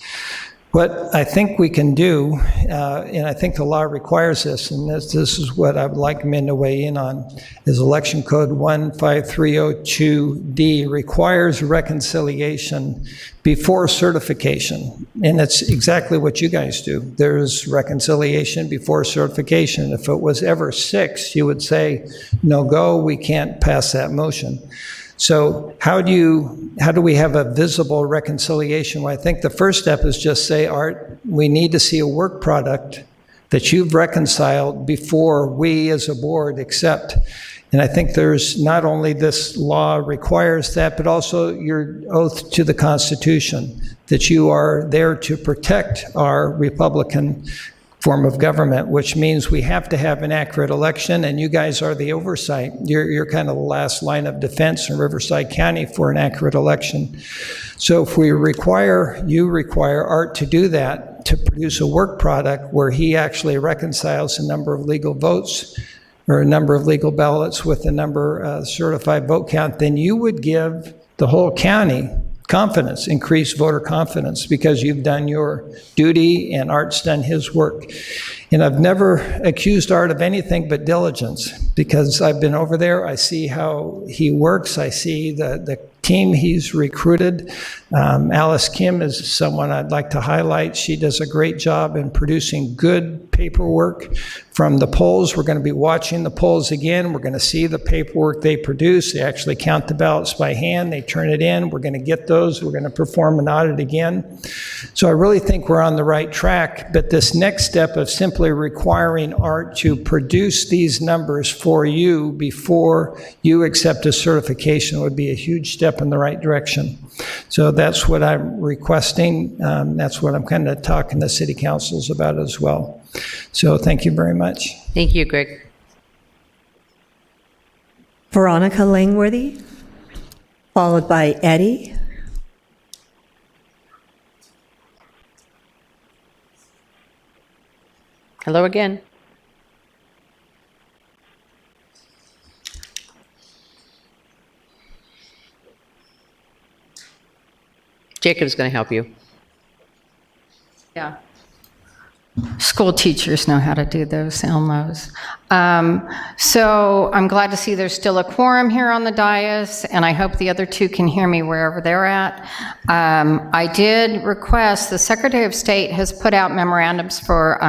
What I think we can do, and I think the law requires this, and this is what I would like men to weigh in on, is Election Code 15302D requires reconciliation before certification. And that's exactly what you guys do. There's reconciliation before certification. If it was ever 6, you would say, no go, we can't pass that motion. So how do we have a visible reconciliation? Well, I think the first step is just say, Art, we need to see a work product that you've reconciled before we as a board accept. And I think there's not only this law requires that, but also your oath to the Constitution, that you are there to protect our Republican form of government, which means we have to have an accurate election, and you guys are the oversight. You're kind of the last line of defense in Riverside County for an accurate election. So if you require Art to do that, to produce a work product where he actually reconciles a number of legal votes or a number of legal ballots with a number certified vote count, then you would give the whole county confidence, increased voter confidence, because you've done your duty and Art's done his work. And I've never accused Art of anything but diligence, because I've been over there, I see how he works, I see the team he's recruited. Alice Kim is someone I'd like to highlight. She does a great job in producing good paperwork from the polls. We're going to be watching the polls again. We're going to see the paperwork they produce. They actually count the ballots by hand. They turn it in. We're going to get those. We're going to perform an audit again. So I really think we're on the right track. But this next step of simply requiring Art to produce these numbers for you before you accept a certification would be a huge step in the right direction. So that's what I'm requesting. That's what I'm kind of talking to city councils about as well. So thank you very much. Thank you, Greg. Veronica Langworthy, followed by Eddie. Hello again. Jacob's going to help you. Yeah. School teachers know how to do those, Elmos. So I'm glad to see there's still a quorum here on the dais, and I hope the other 2 can hear me wherever they're at. I did request, the Secretary of State has put out memorandums for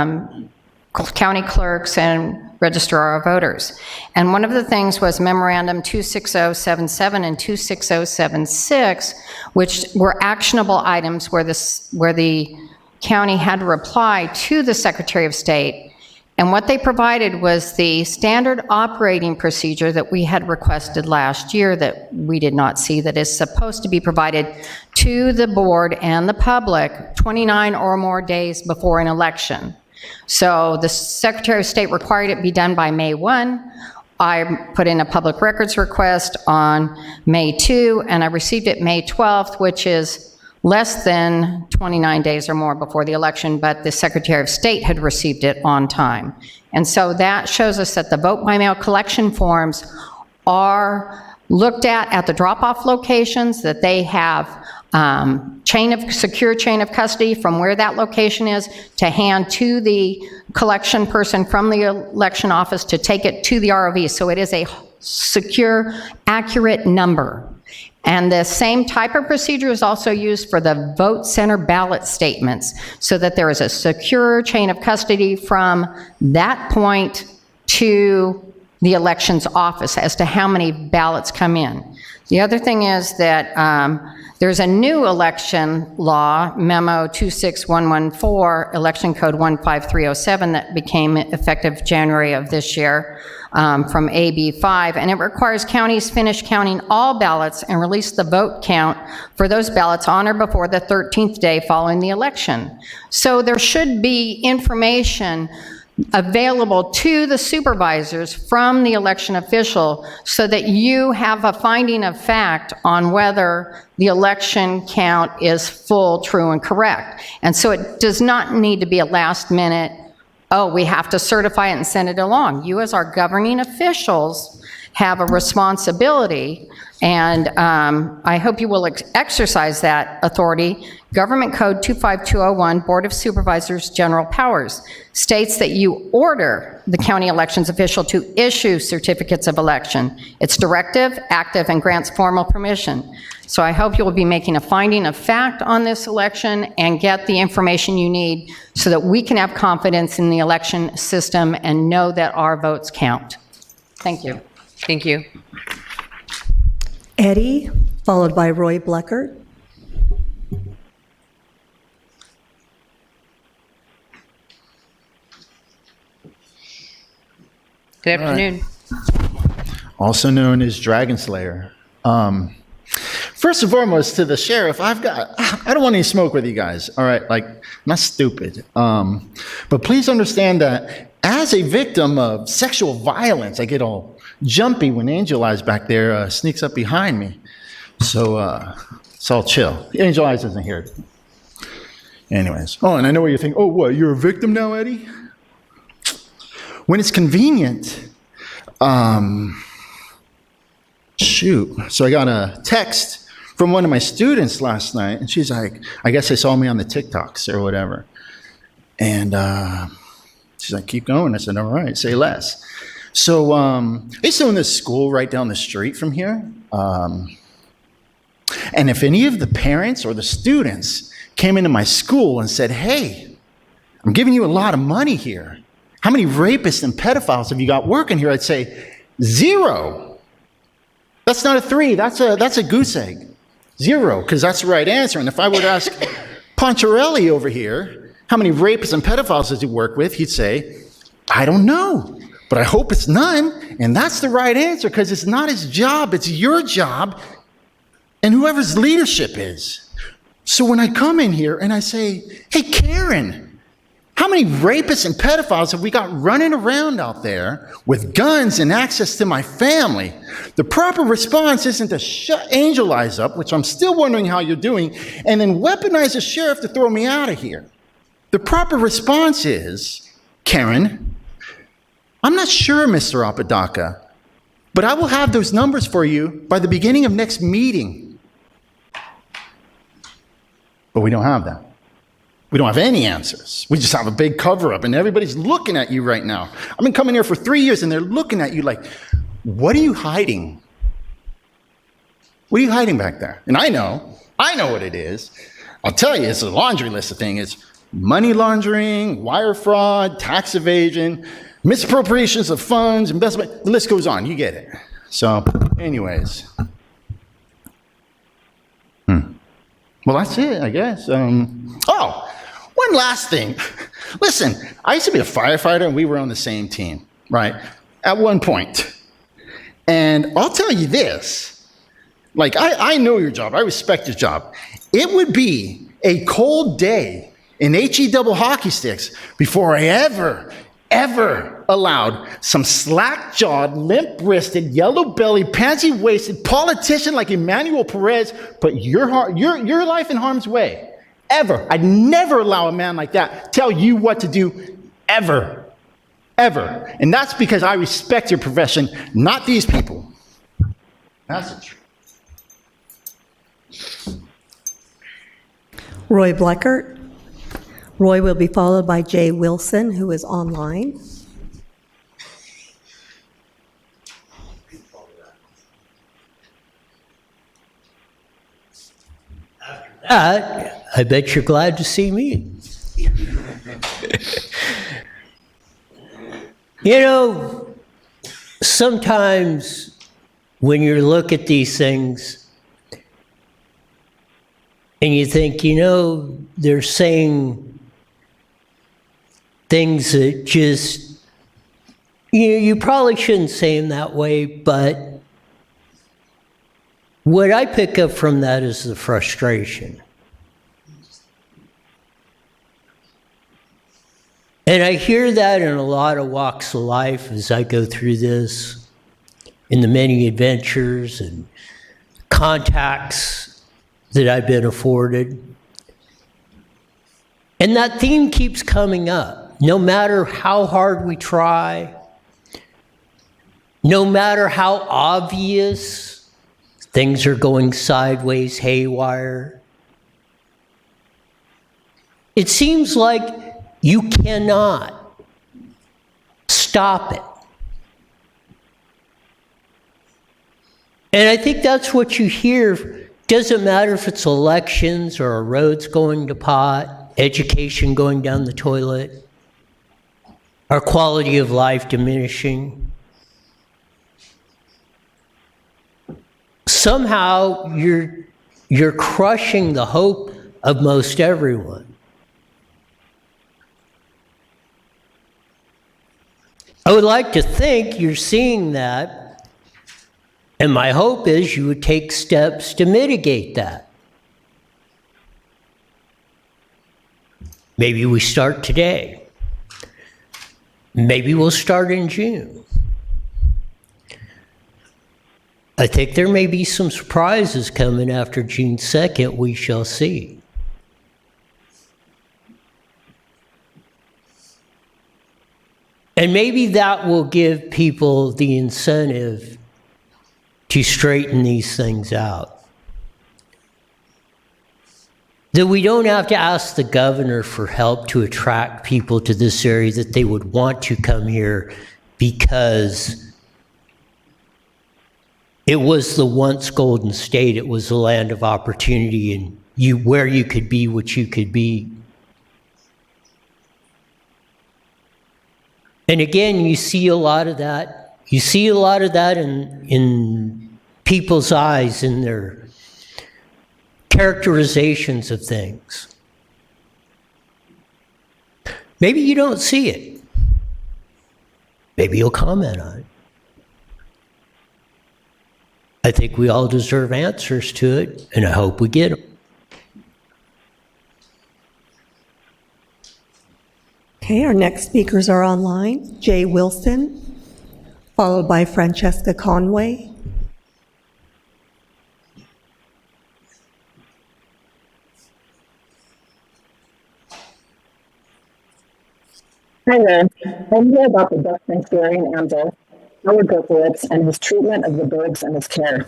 county clerks and registrar of voters. And one of the things was Memorandum 26077 and 26076, which were actionable items where the county had to reply to the Secretary of State. And what they provided was the standard operating procedure that we had requested last year that we did not see, that is supposed to be provided to the board and the public 29 or more days before an election. So the Secretary of State required it be done by May 1. I put in a public records request on May 2, and I received it May 12th, which is less than 29 days or more before the election, but the Secretary of State had received it on time. And so that shows us that the vote-by-mail collection forms are looked at the drop-off locations, that they have secure chain of custody from where that location is to hand to the collection person from the election office to take it to the ROV. So it is a secure, accurate number. And the same type of procedure is also used for the vote center ballot statements, so that there is a secure chain of custody from that point to the elections office as to how many ballots come in. The other thing is that there's a new election law, Memo 26114, Election Code 15307, that became effective January of this year from AB5, and it requires counties finish counting all ballots and release the vote count for those ballots on or before the 13th day following the election. So there should be information available to the supervisors from the election official so that you have a finding of fact on whether the election count is full, true, and correct. And so it does not need to be a last minute, oh, we have to certify it and send it along. You as our governing officials have a responsibility, and I hope you will exercise that authority. Government Code 25201, Board of Supervisors General Powers, states that you order the county elections official to issue certificates of election. It's directive, active, and grants formal permission. So I hope you will be making a finding of fact on this election and get the information you need so that we can have confidence in the election system and know that our votes count. Thank you. Thank you. Eddie, followed by Roy Bleckert. Good afternoon. Also known as Dragon Slayer. First and foremost, to the sheriff, I don't want any smoke with you guys, all right? Like, I'm not stupid. But please understand that as a victim of sexual violence, I get all jumpy when Angel Eyes back there sneaks up behind me. So I'll chill. Angel Eyes isn't here. Anyways. Oh, and I know what you're thinking. Oh, what, you're a victim now, Eddie? When it's convenient, shoot. So I got a text from one of my students last night, and she's like, I guess they saw me on the TikToks or whatever. And she's like, keep going. I said, all right, say less. So I used to own this school right down the street from here. And if any of the parents or the students came into my school and said, hey, I'm giving you a lot of money here. How many rapists and pedophiles have you got working here? I'd say 0. That's not a 3. That's a goose egg. 0, because that's the right answer. And if I were to ask Poncherelli over here, how many rapists and pedophiles does he work with? He'd say, I don't know, but I hope it's none. And that's the right answer, because it's not his job. It's your job and whoever's leadership is. So when I come in here and I say, hey, Karen, how many rapists and pedophiles have we got running around out there with guns and access to my family? The proper response isn't to shut Angel Eyes up, which I'm still wondering how you're doing, and then weaponize the sheriff to throw me out of here. The proper response is, Karen, I'm not sure, Mr. Apodaca, but I will have those numbers for you by the beginning of next meeting. But we don't have that. We don't have any answers. We just have a big cover-up, and everybody's looking at you right now. I've been coming here for 3 years, and they're looking at you like, what are you hiding? What are you hiding back there? And I know what it is. I'll tell you, it's a laundry list of things. It's money laundering, wire fraud, tax evasion, misappropriations of funds, investment. The list goes on. You get it. So, anyways. Well, that's it, I guess. One last thing. Listen, I used to be a firefighter, and we were on the same team, right? At one point. And I'll tell you this. Like, I know your job. I respect your job. It would be a cold day in HE double hockey sticks before I ever allowed some slack-jawed, limp-wristed, yellow-bellied, pansy-waisted politician like Emmanuel Perez put your life in harm's way. Ever. I'd never allow a man like that tell you what to do, ever. Ever. And that's because I respect your profession, not these people. That's the truth. Roy Bleckert. Roy will be followed by Jay Wilson, who is online. I bet you're glad to see me. You know, sometimes when you look at these things and you think, you know, they're saying things that just, you probably shouldn't say them that way, but what I pick up from that is the frustration. And I hear that in a lot of walks of life as I go through this, in the many adventures and contacts that I've been afforded. And that theme keeps coming up. No matter how hard we try, no matter how obvious things are going sideways, haywire, it seems like you cannot stop it. And I think that's what you hear. Doesn't matter if it's elections or a road's going to pot, education going down the toilet, our quality of life diminishing. Somehow you're crushing the hope of most everyone. I would like to think you're seeing that, and my hope is you would take steps to mitigate that. Maybe we start today. Maybe we'll start in June. I think there may be some surprises coming after June 2nd, we shall see. And maybe that will give people the incentive to straighten these things out. That we don't have to ask the governor for help to attract people to this area, that they would want to come here because it was the once golden state. It was the land of opportunity and where you could be what you could be. And again, you see a lot of that. You see a lot of that in people's eyes, in their characterizations of things. Maybe you don't see it. Maybe you'll comment on it. I think we all deserve answers to it, and I hope we get them. Okay, our next speakers are online. Jay Wilson, followed by Francesca Conway. Hi there. I'm here about the death Thanksgiving animal, Howard Berkowitz, and his treatment of the birds and his care.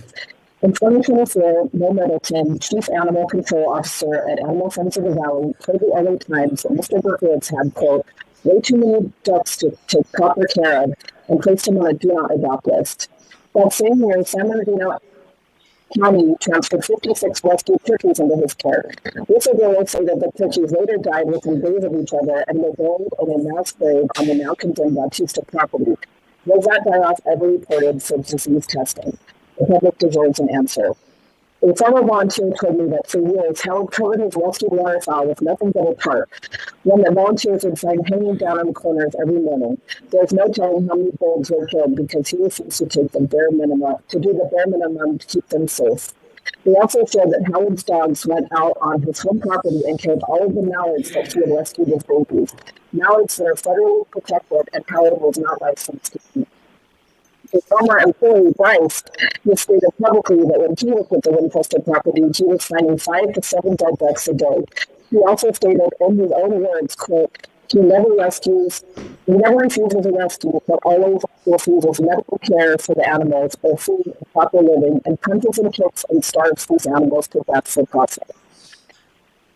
In 2024, Bill Middleton, Chief Animal Control Officer at Animal Friends of the Valley, told the LA Times that Mr. Berkowitz had, quote, way too many ducks to take proper care of, and placed him on a do not adopt list. That same year, San Bernardino County transferred 56 rescued turkeys into his care. Whistleblowers say that the turkeys later died within days of each other and were buried in a mass grave on the now condemned Bautista property. Was that die-off ever reported for disease testing? The public deserves an answer. A former volunteer told me that for years, Howard covered his rescued waterfowl with nothing but a tarp, one that volunteers would find hanging down on the corners every morning. There's no telling how many birds were killed because he refused to take the bare minimum, to do the bare minimum to keep them safe. They also showed that Howard's dogs went out on his home property and killed all of the mallards that he had rescued as babies. Mallards that are federally protected, and Howard was not licensed to keep. A former employee, Bryce, has stated publicly that when he looked at the infested property, he was finding 5 to 7 dead ducks a day. He also stated in his own words, quote, he never refuses a rescue, but always refuses medical care for the animals or food and proper living, and punches and kicks and starves these animals to death for profit.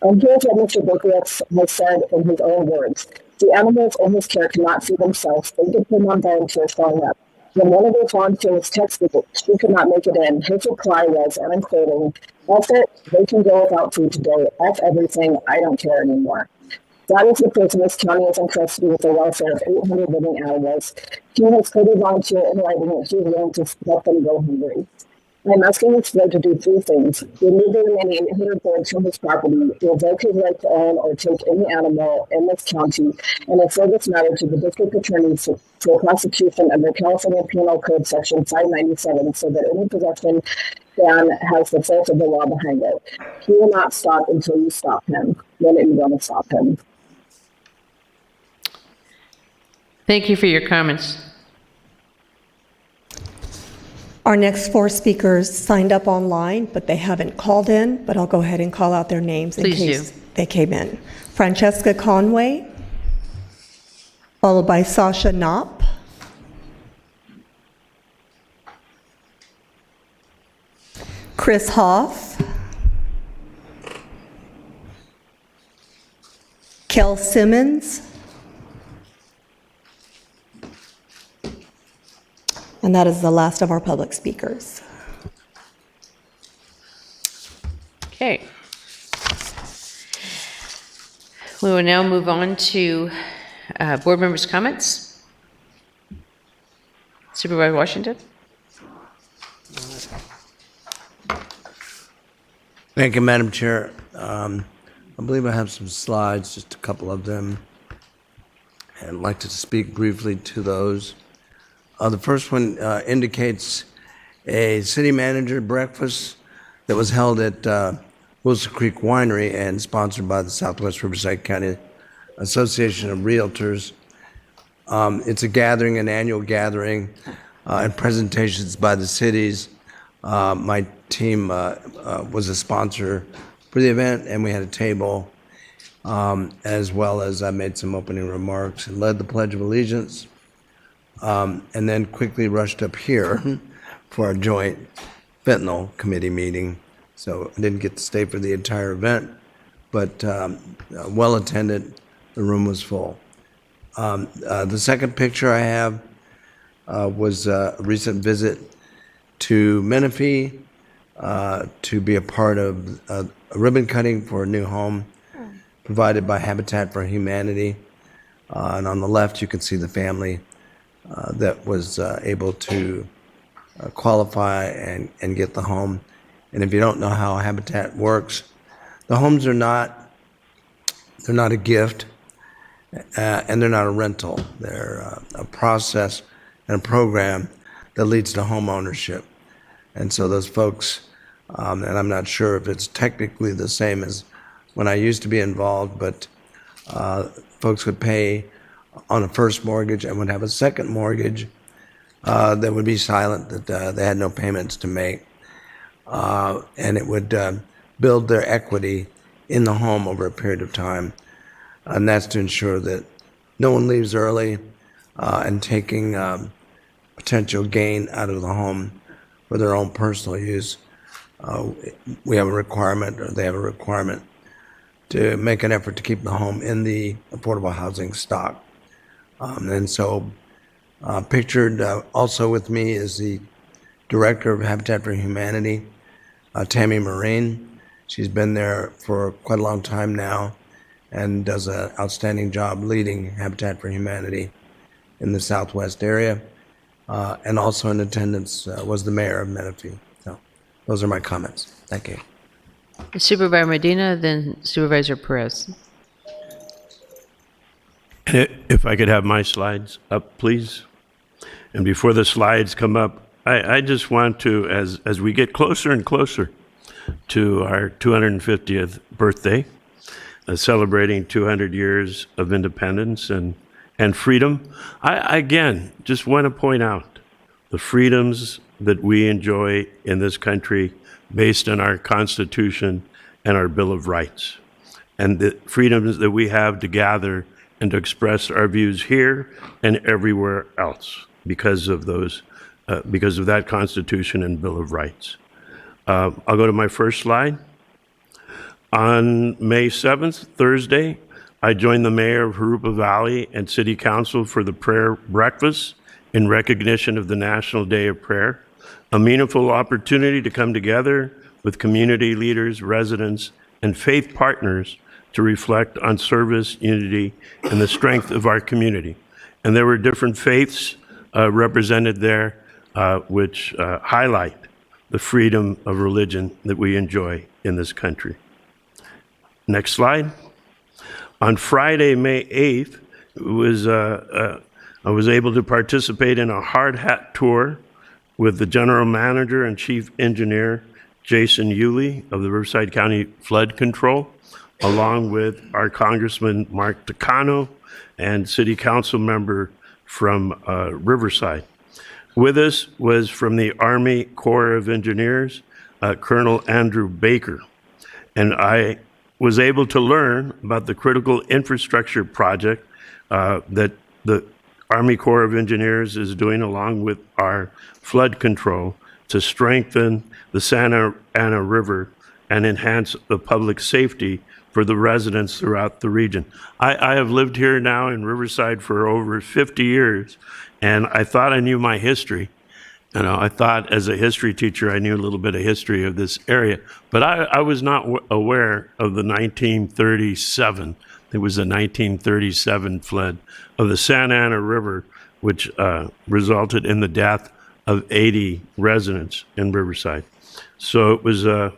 And here's what Mr. Berkowitz has said in his own words. The animals in his care cannot feed themselves. They depend on volunteers showing up. When one of those volunteers texted that she could not make it in, his reply was, and I'm quoting, F it, they can go without food today. F everything, I don't care anymore. That is the person this county is entrusted with the welfare of 800 living animals. He has told a volunteer in writing that he is willing to let them go hungry. I'm asking this board to do 3 things. Remove the remaining 800 birds from his property, revoke his right to own or take any animal in this county, and refer this matter to the district attorney for prosecution under California Penal Code Section 597 so that any possession ban has the force of the law behind it. He will not stop until you stop him. When are you going to stop him? Thank you for your comments. Our next four speakers signed up online, but they haven't called in, but I'll go ahead and call out their names in Please case do. they came in. Francesca Conway, followed by Sasha Knopp, Chris Hoff, Kel Simmons, and that is the last of our public speakers. Okay. We will now move on to board members' comments. Supervisor Washington? Thank you, Madam Chair. I believe I have some slides, just a couple of them. And I'd like to speak briefly to those. The first one indicates a city manager breakfast that was held at Wilson Creek Winery and sponsored by the Southwest Riverside County Association of Realtors. It's a gathering, an annual gathering, and presentations by the cities. My team was a sponsor for the event, and we had a table, as well as I made some opening remarks and led the Pledge of Allegiance, and then quickly rushed up here for our joint fentanyl committee meeting. So I didn't get to stay for the entire event, but well attended. The room was full. The second picture I have was a recent visit to Menifee to be a part of a ribbon cutting for a new home provided by Habitat for Humanity. And on the left, you can see the family that was able to qualify and get the home. And if you don't know how Habitat works, the homes are not, they're not a gift, and they're not a rental. They're a process and a program that leads to home ownership. And so those folks, and I'm not sure if it's technically the same as when I used to be involved, but folks would pay on a first mortgage and would have a second mortgage that would be silent, that they had no payments to make. And it would build their equity in the home over a period of time. And that's to ensure that no one leaves early and taking potential gain out of the home for their own personal use. We have a requirement, or they have a requirement, to make an effort to keep the home in the affordable housing stock. And so pictured also with me is the director of Habitat for Humanity, Tammy Marine. She's been there for quite a long time now and does an outstanding job leading Habitat for Humanity in the Southwest area. And also in attendance was the mayor of Menifee. So those are my comments. Thank you. Supervisor Medina, then Supervisor Perez. If I could have my slides up, please. And before the slides come up, I just want to, as we get closer and closer to our 250th birthday, celebrating 200 years of independence and freedom, I again just want to point out the freedoms that we enjoy in this country based on our Constitution and our Bill of Rights, and the freedoms that we have to gather and to express our views here and everywhere else because of those, because of that Constitution and Bill of Rights. I'll go to my first slide. On May 7th, Thursday, I joined the mayor of Jurupa Valley and City Council for the prayer breakfast in recognition of the National Day of Prayer, a meaningful opportunity to come together with community leaders, residents, and faith partners to reflect on service, unity, and the strength of our community. And there were different faiths represented there, which highlight the freedom of religion that we enjoy in this country. Next slide. On Friday, May 8th, I was able to participate in a hard hat tour with the general manager and chief engineer, Jason Yulee of the Riverside County Flood Control, along with our Congressman Mark Takano and City Council member from Riverside. With us was from the Army Corps of Engineers, Colonel Andrew Baker. And I was able to learn about the critical infrastructure project that the Army Corps of Engineers is doing along with our flood control to strengthen the Santa Ana River and enhance the public safety for the residents throughout the region. I have lived here now in Riverside for over 50 years, and I thought I knew my history. You know, I thought as a history teacher I knew a little bit of history of this area, but I was not aware of the 1937. It was the 1937 flood of the Santa Ana River, which resulted in the death of 80 residents in Riverside. So it was a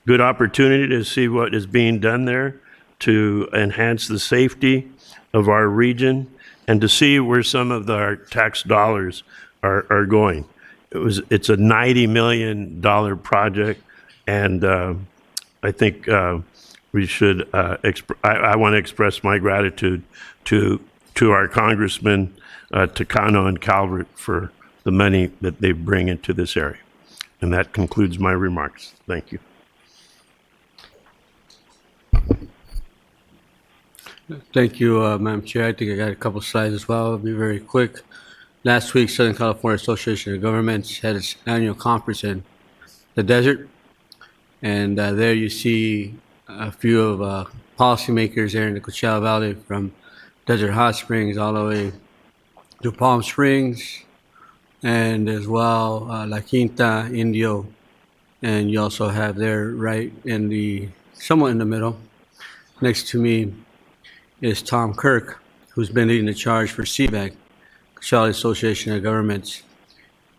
good opportunity to see what is being done there to enhance the safety of our region and to see where some of our tax dollars are going. It's a $90 million project, and I think we should. I want to express my gratitude to our congressmen Takano and Calvert for the money that they bring into this area. And that concludes my remarks. Thank you. Thank you, Madam Chair. I think I got a couple slides as well. I'll be very quick. Last week, Southern California Association of Governments had its annual conference in the desert. And there you see a few of policymakers there in the Coachella Valley, from Desert Hot Springs all the way to Palm Springs, and as well La Quinta, Indio. And you also have there right in somewhat in the middle, next to me is Tom Kirk, who's been leading the charge for CBAG, Coachella Association of Governments.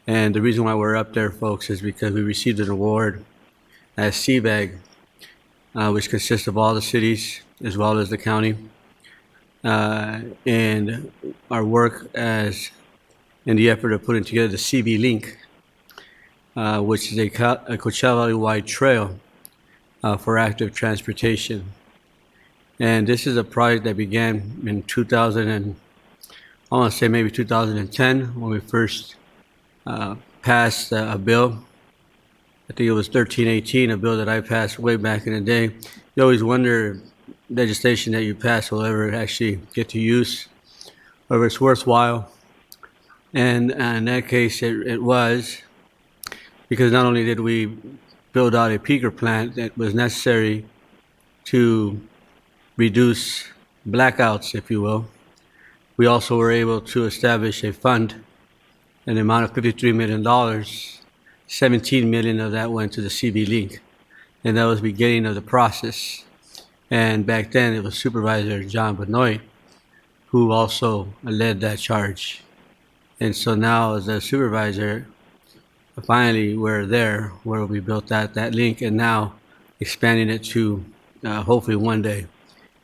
And the reason why we're up there, folks, is because we received an award as CBAG, which consists of all the cities as well as the county. And our work in the effort of putting together the CB Link, which is a Coachella Valley-wide trail for active transportation. And this is a project that began in I want to say maybe 2010, when we first passed a bill. I think it was 1318, a bill that I passed way back in the day. You always wonder if legislation that you pass will ever actually get to use, or if it's worthwhile. And in that case, it was, because not only did we build out a peaker plant that was necessary to reduce blackouts, if you will, we also were able to establish a fund, an amount of $53 million. 17 million of that went to the CB Link, and that was the beginning of the process. And back then it was Supervisor John Benoit who also led that charge. And so now as a supervisor, finally we're there where we built that link, and now expanding it to hopefully one day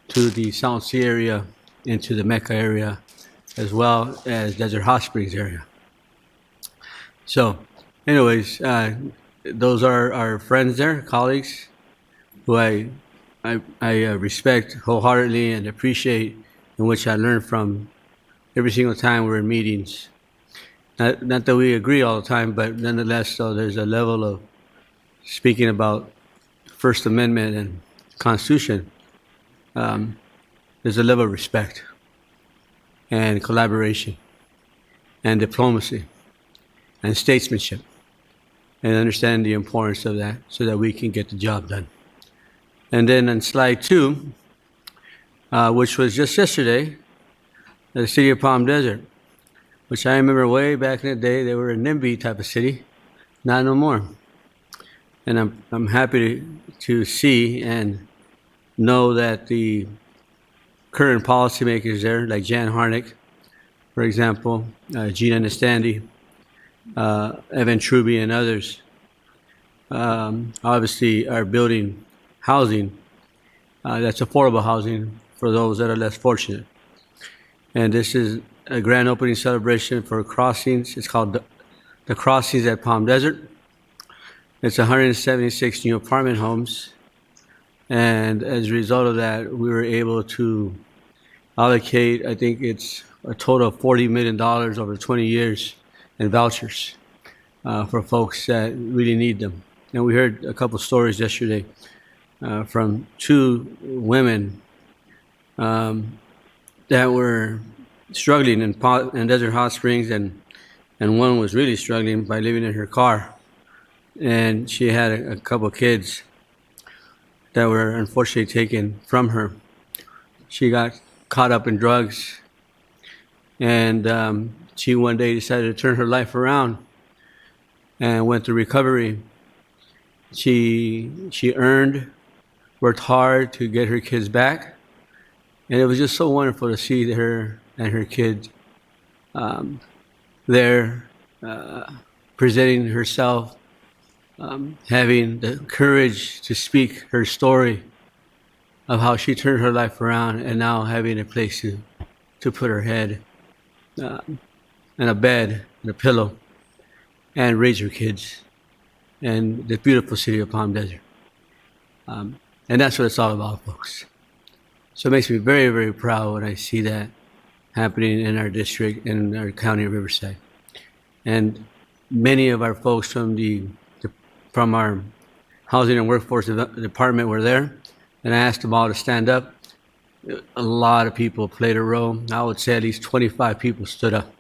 to the South Sea area, into the Mecca area, as well as Desert Hot Springs area. So anyways, those are our friends there, colleagues, who I respect wholeheartedly and appreciate, in which I learn from every single time we're in meetings. Not that we agree all the time, but nonetheless, so there's a level of speaking about First Amendment and Constitution. There's a level of respect and collaboration and diplomacy and statesmanship, and understand the importance of that so that we can get the job done. And then on slide 2, which was just yesterday, the city of Palm Desert, which I remember way back in the day, they were a NIMBY type of city, not no more. And I'm happy to see and know that the current policymakers there, like Jan Harnick, for example, Gina Nestandi, Evan Truby, and others, obviously are building housing that's affordable housing for those that are less fortunate. And this is a grand opening celebration for Crossings. It's called the Crossings at Palm Desert. It's 176 new apartment homes. And as a result of that, we were able to allocate, I think it's a total of $40 million over 20 years in vouchers for folks that really need them. And we heard a couple stories yesterday from two women that were struggling in Desert Hot Springs, and one was really struggling by living in her car. And she had a couple kids that were unfortunately taken from her. She got caught up in drugs, and she one day decided to turn her life around and went to recovery. She worked hard to get her kids back, and it was just so wonderful to see her and her kids there presenting herself, having the courage to speak her story of how she turned her life around, and now having a place to put her head and a bed and a pillow and raise her kids in the beautiful city of Palm Desert. And that's what it's all about, folks. So it makes me very, very proud when I see that happening in our district, in our county of Riverside. And many of our folks from our Housing and Workforce Department were there, and I asked them all to stand up. A lot of people played a role. I would say at least 25 people stood up.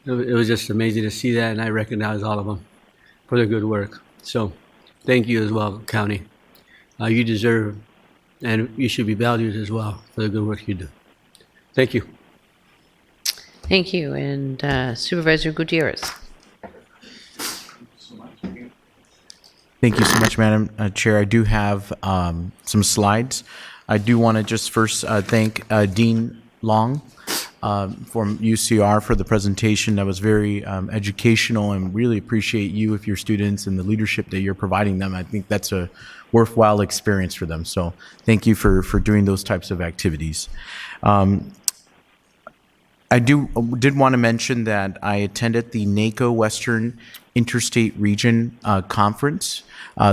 It was just amazing to see that, and I recognize all of them for their good work. So thank you as well, County. You deserve, and you should be valued as well for the good work you do. Thank you. Thank you. And Supervisor Gutierrez. Thank you so much, Madam Chair. I do have some slides. I do want to just first thank Dean Long from UCR for the presentation. That was very educational, and really appreciate you with your students and the leadership that you're providing them. I think that's a worthwhile experience for them. So thank you for doing those types of activities. I did want to mention that I attended the NACO Western Interstate Region Conference.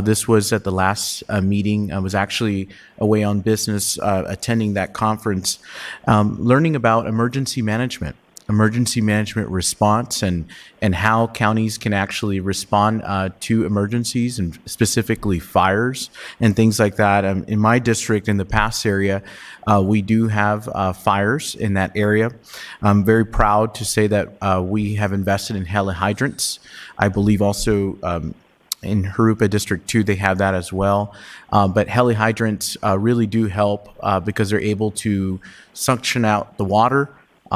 This was at the last meeting. I was actually away on business attending that conference, learning about emergency management response, and how counties can actually respond to emergencies, and specifically fires and things like that. In my district, in the Pass area, we do have fires in that area. I'm very proud to say that we have invested in heli hydrants. I believe also in Jurupa District 2, they have that as well. But heli hydrants really do help because they're able to suction out the water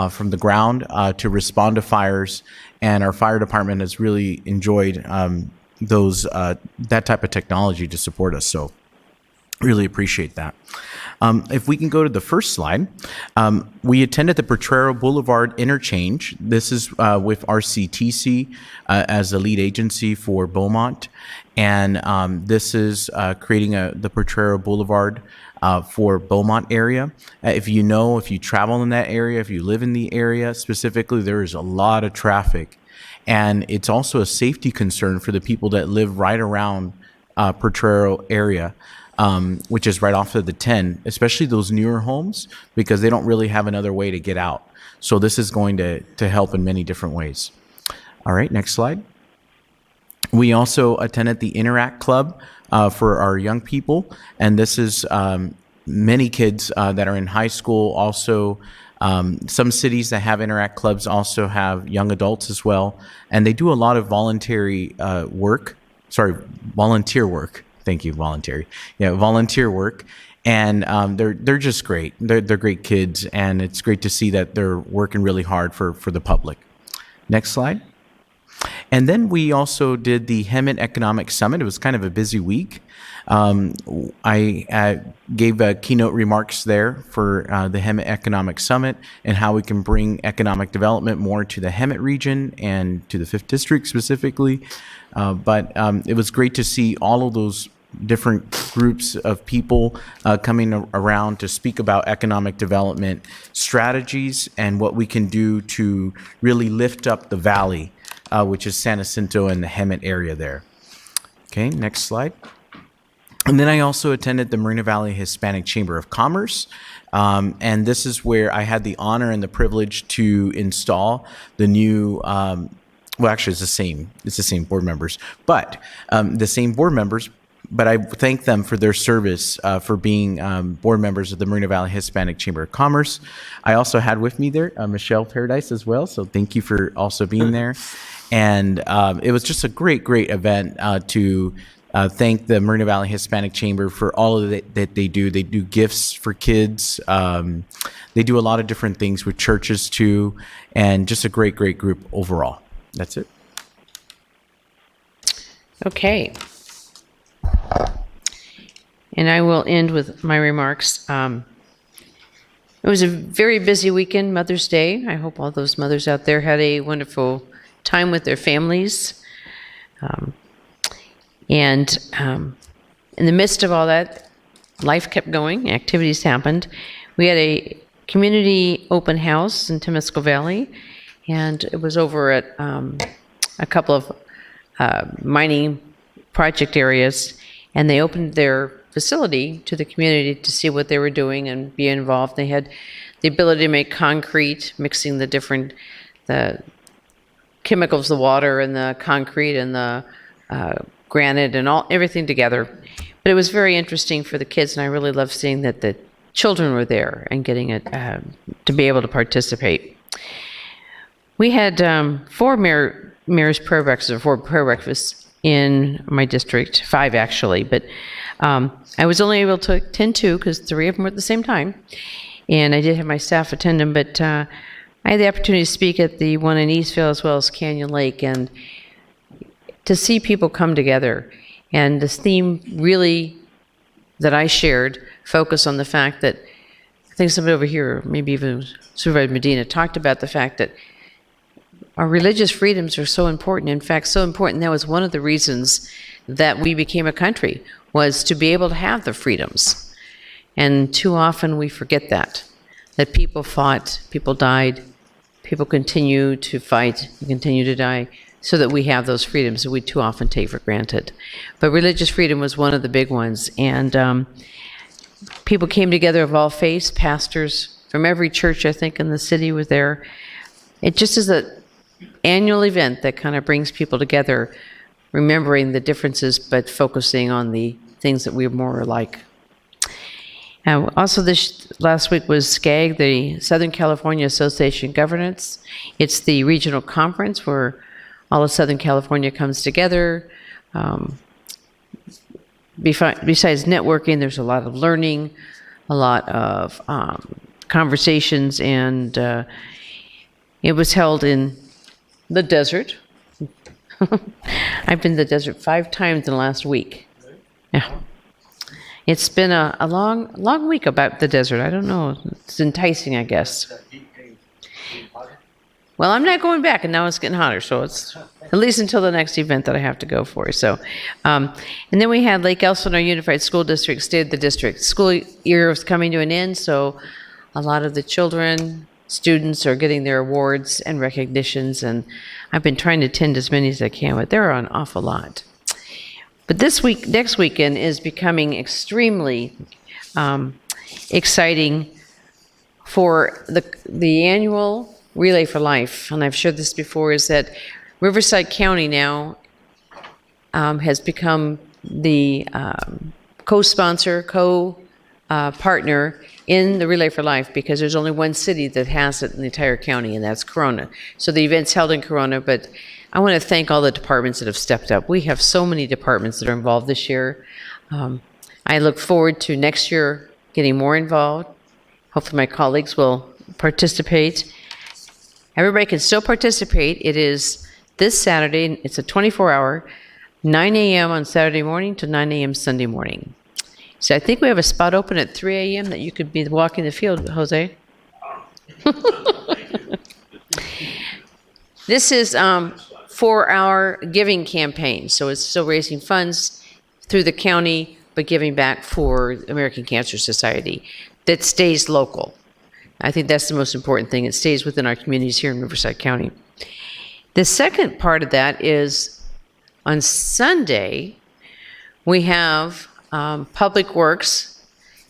from the ground to respond to fires, and our fire department has really enjoyed that type of technology to support us. So really appreciate that. If we can go to the first slide, we attended the Potrero Boulevard interchange. This is with RCTC as the lead agency for Beaumont, and this is creating the Potrero Boulevard for Beaumont area. If you travel in that area, if you live in the area specifically, there is a lot of traffic, and it's also a safety concern for the people that live right around Potrero area. Which is right off of the 10, especially those newer homes, because they don't really have another way to get out. So this is going to help in many different ways. All right, next slide. We also attended the Interact Club for our young people, and this is many kids that are in high school. Also, some cities that have Interact Clubs also have young adults as well, and they do a lot of volunteer work. Thank you, voluntary. Yeah, volunteer work, and they're just great. They're great kids, and it's great to see that they're working really hard for the public. Next slide. And then we also did the Hemet Economic Summit. It was kind of a busy week. I gave keynote remarks there for the Hemet Economic Summit and how we can bring economic development more to the Hemet region and to the 5th District specifically. But it was great to see all of those different groups of people coming around to speak about economic development strategies and what we can do to really lift up the valley, which is San Jacinto and the Hemet area there. Okay, next slide. And then I also attended the Moreno Valley Hispanic Chamber of Commerce. And this is where I had the honor and the privilege to install the new, well, actually, it's the same board members, but the same board members. But I thank them for their service, for being board members of the Moreno Valley Hispanic Chamber of Commerce. I also had with me there Michelle Paradise as well, so thank you for also being there. And it was just a great, great event to thank the Moreno Valley Hispanic Chamber for all of that they do. They do gifts for kids. They do a lot of different things with churches too, and just a great, great group overall. That's it. Okay. And I will end with my remarks. It was a very busy weekend, Mother's Day. I hope all those mothers out there had a wonderful time with their families. And in the midst of all that, life kept going, activities happened. We had a community open house in Temescal Valley, and it was over at a couple of mining project areas, and they opened their facility to the community to see what they were doing and be involved. They had the ability to make concrete, mixing the chemicals, the water and the concrete and the granite and everything together. But it was very interesting for the kids, and I really loved seeing that the children were there and getting it to be able to participate. We had 4 mayor's prayer breakfasts, or 4 prayer breakfasts in my district, 5 actually, but I was only able to attend 2 because 3 of them were at the same time, and I did have my staff attend them, but I had the opportunity to speak at the one in Eastville as well as Canyon Lake, and to see people come together. And this theme really that I shared focused on the fact that, I think somebody over here, maybe even Supervisor Medina, talked about the fact that our religious freedoms are so important. In fact, so important that was one of the reasons that we became a country, was to be able to have the freedoms. And too often we forget that people fought, people died, people continue to fight, continue to die, so that we have those freedoms that we too often take for granted. But religious freedom was one of the big ones. And people came together of all faiths, pastors from every church, I think, in the city were there. It just is an annual event that kind of brings people together, remembering the differences, but focusing on the things that we're more alike. Also, this last week was SCAG, the Southern California Association of Governance. It's the regional conference where all of Southern California comes together. Besides networking, there's a lot of learning, a lot of conversations, and it was held in the desert. I've been to the desert 5 times in the last week. Yeah. It's been a long week about the desert. I don't know. It's enticing, I guess. Well, I'm not going back, and now it's getting hotter, so it's at least until the next event that I have to go for. So, and then we had Lake Elsinore Unified School District, State of the District. School year was coming to an end, so a lot of the children, students are getting their awards and recognitions, and I've been trying to attend as many as I can, but there are an awful lot. But next weekend is becoming extremely exciting for the annual Relay for Life, and I've shared this before, is that Riverside County now has become the co-sponsor, co-partner in the Relay for Life, because there's only one city that has it in the entire county, and that's Corona. So the event's held in Corona, but I want to thank all the departments that have stepped up. We have so many departments that are involved this year. I look forward to next year getting more involved. Hopefully my colleagues will participate. Everybody can still participate. It is this Saturday. It's a 24-hour, 9 a.m. on Saturday morning to 9 a.m. Sunday morning. So I think we have a spot open at 3 a.m. that you could be walking the field, Jose. This is for our giving campaign. So it's still raising funds through the county, but giving back for American Cancer Society that stays local. I think that's the most important thing. It stays within our communities here in Riverside County. The second part of that is on Sunday, we have Public Works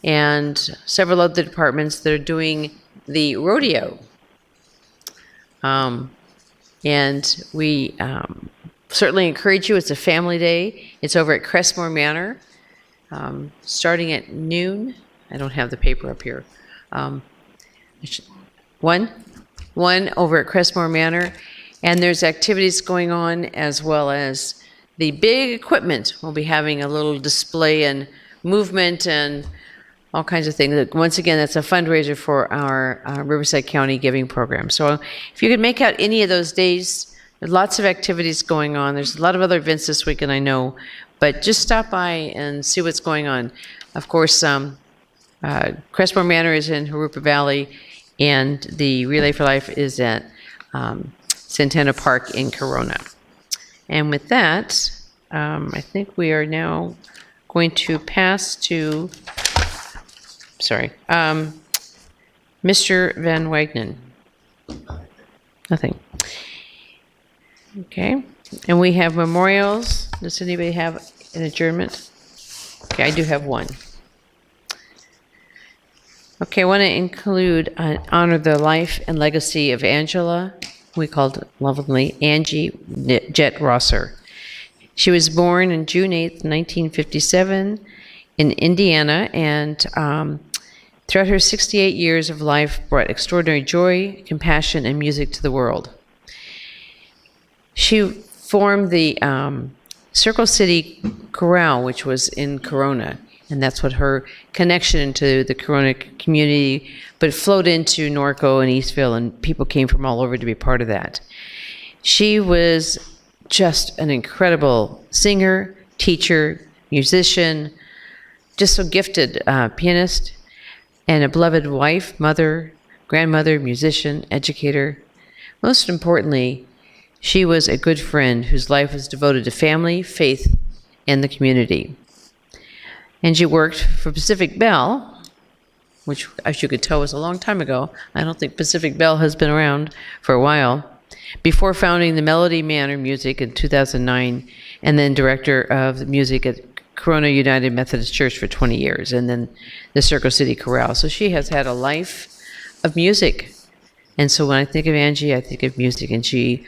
and several other departments that are doing the rodeo. And we certainly encourage you. It's a family day. It's over at Crestmore Manor, starting at noon. I don't have the paper up here. One over at Crestmore Manor. And there's activities going on, as well as the big equipment. We'll be having a little display and movement and all kinds of things. Once again, that's a fundraiser for our Riverside County Giving Program. So if you could make out any of those days, there's lots of activities going on. There's a lot of other events this weekend, I know, but just stop by and see what's going on. Of course, Crestmore Manor is in Harupa Valley, and the Relay for Life is at Santana Park in Corona. And with that, I think we are now going to pass to, Mr. Van Wagenen. Nothing. Okay. And we have memorials. Does anybody have an adjournment? Okay, I do have one. Okay, I want to include, honor the life and legacy of Angela. We called it lovingly Angie Jet Rosser. She was born on June 8th, 1957 in Indiana, and throughout her 68 years of life brought extraordinary joy, compassion, and music to the world. She formed the Circle City Chorale, which was in Corona, and that's what her connection to the Corona community, but it flowed into Norco and Eastville, and people came from all over to be part of that. She was just an incredible singer, teacher, musician, just so gifted pianist, and a beloved wife, mother, grandmother, musician, educator. Most importantly, she was a good friend whose life was devoted to family, faith, and the community. And she worked for Pacific Bell, which, as you could tell, was a long time ago. I don't think Pacific Bell has been around for a while, before founding the Melody Manor Music in 2009, and then director of the music at Corona United Methodist Church for 20 years, and then the Circle City Chorale. So she has had a life of music. And so when I think of Angie, I think of music, and she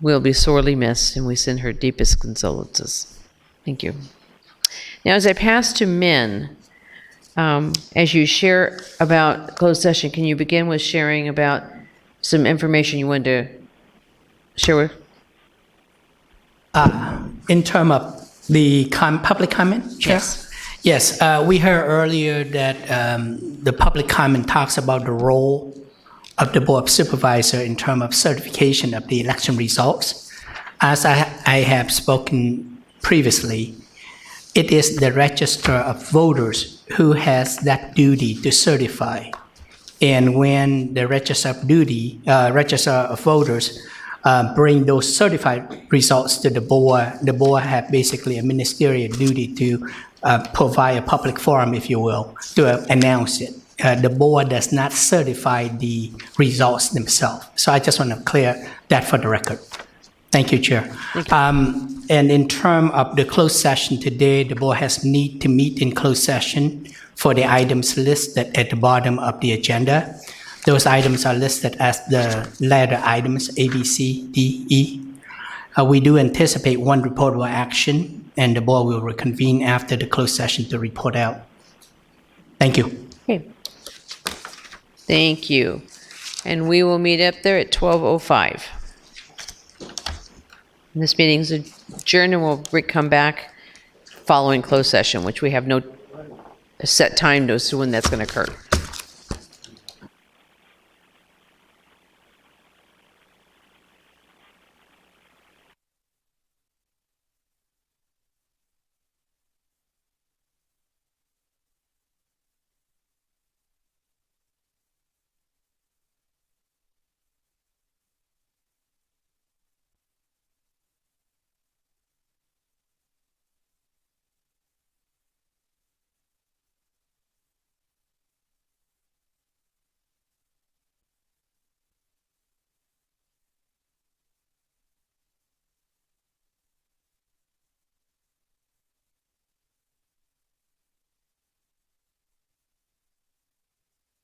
will be sorely missed, and we send her deepest condolences. Thank you. Now, as I pass to men, as you share about closed session, can you begin with sharing about some information you wanted to share with? In terms of the public comment, Chair? Yes, we heard earlier that the public comment talks about the role of the Board of Supervisors in terms of certification of the election results. As I have spoken previously, it is the Register of Voters who has that duty to certify. And when the Register of Voters bring those certified results to the board have basically a ministerial duty to provide a public forum, if you will, to announce it. The board does not certify the results themselves. So I just want to clear that for the record. Thank you, Chair. And in terms of the closed session today, the board has need to meet in closed session for the items listed at the bottom of the agenda. Those items are listed as the letter items A, B, C, D, E. We do anticipate one reportable action, and the board will reconvene after the closed session to report out. Thank you. Okay. Thank you. And we will meet up there at 12:05. And this meeting is adjourned, and we'll come back following closed session, which we have no set time as to when that's going to occur.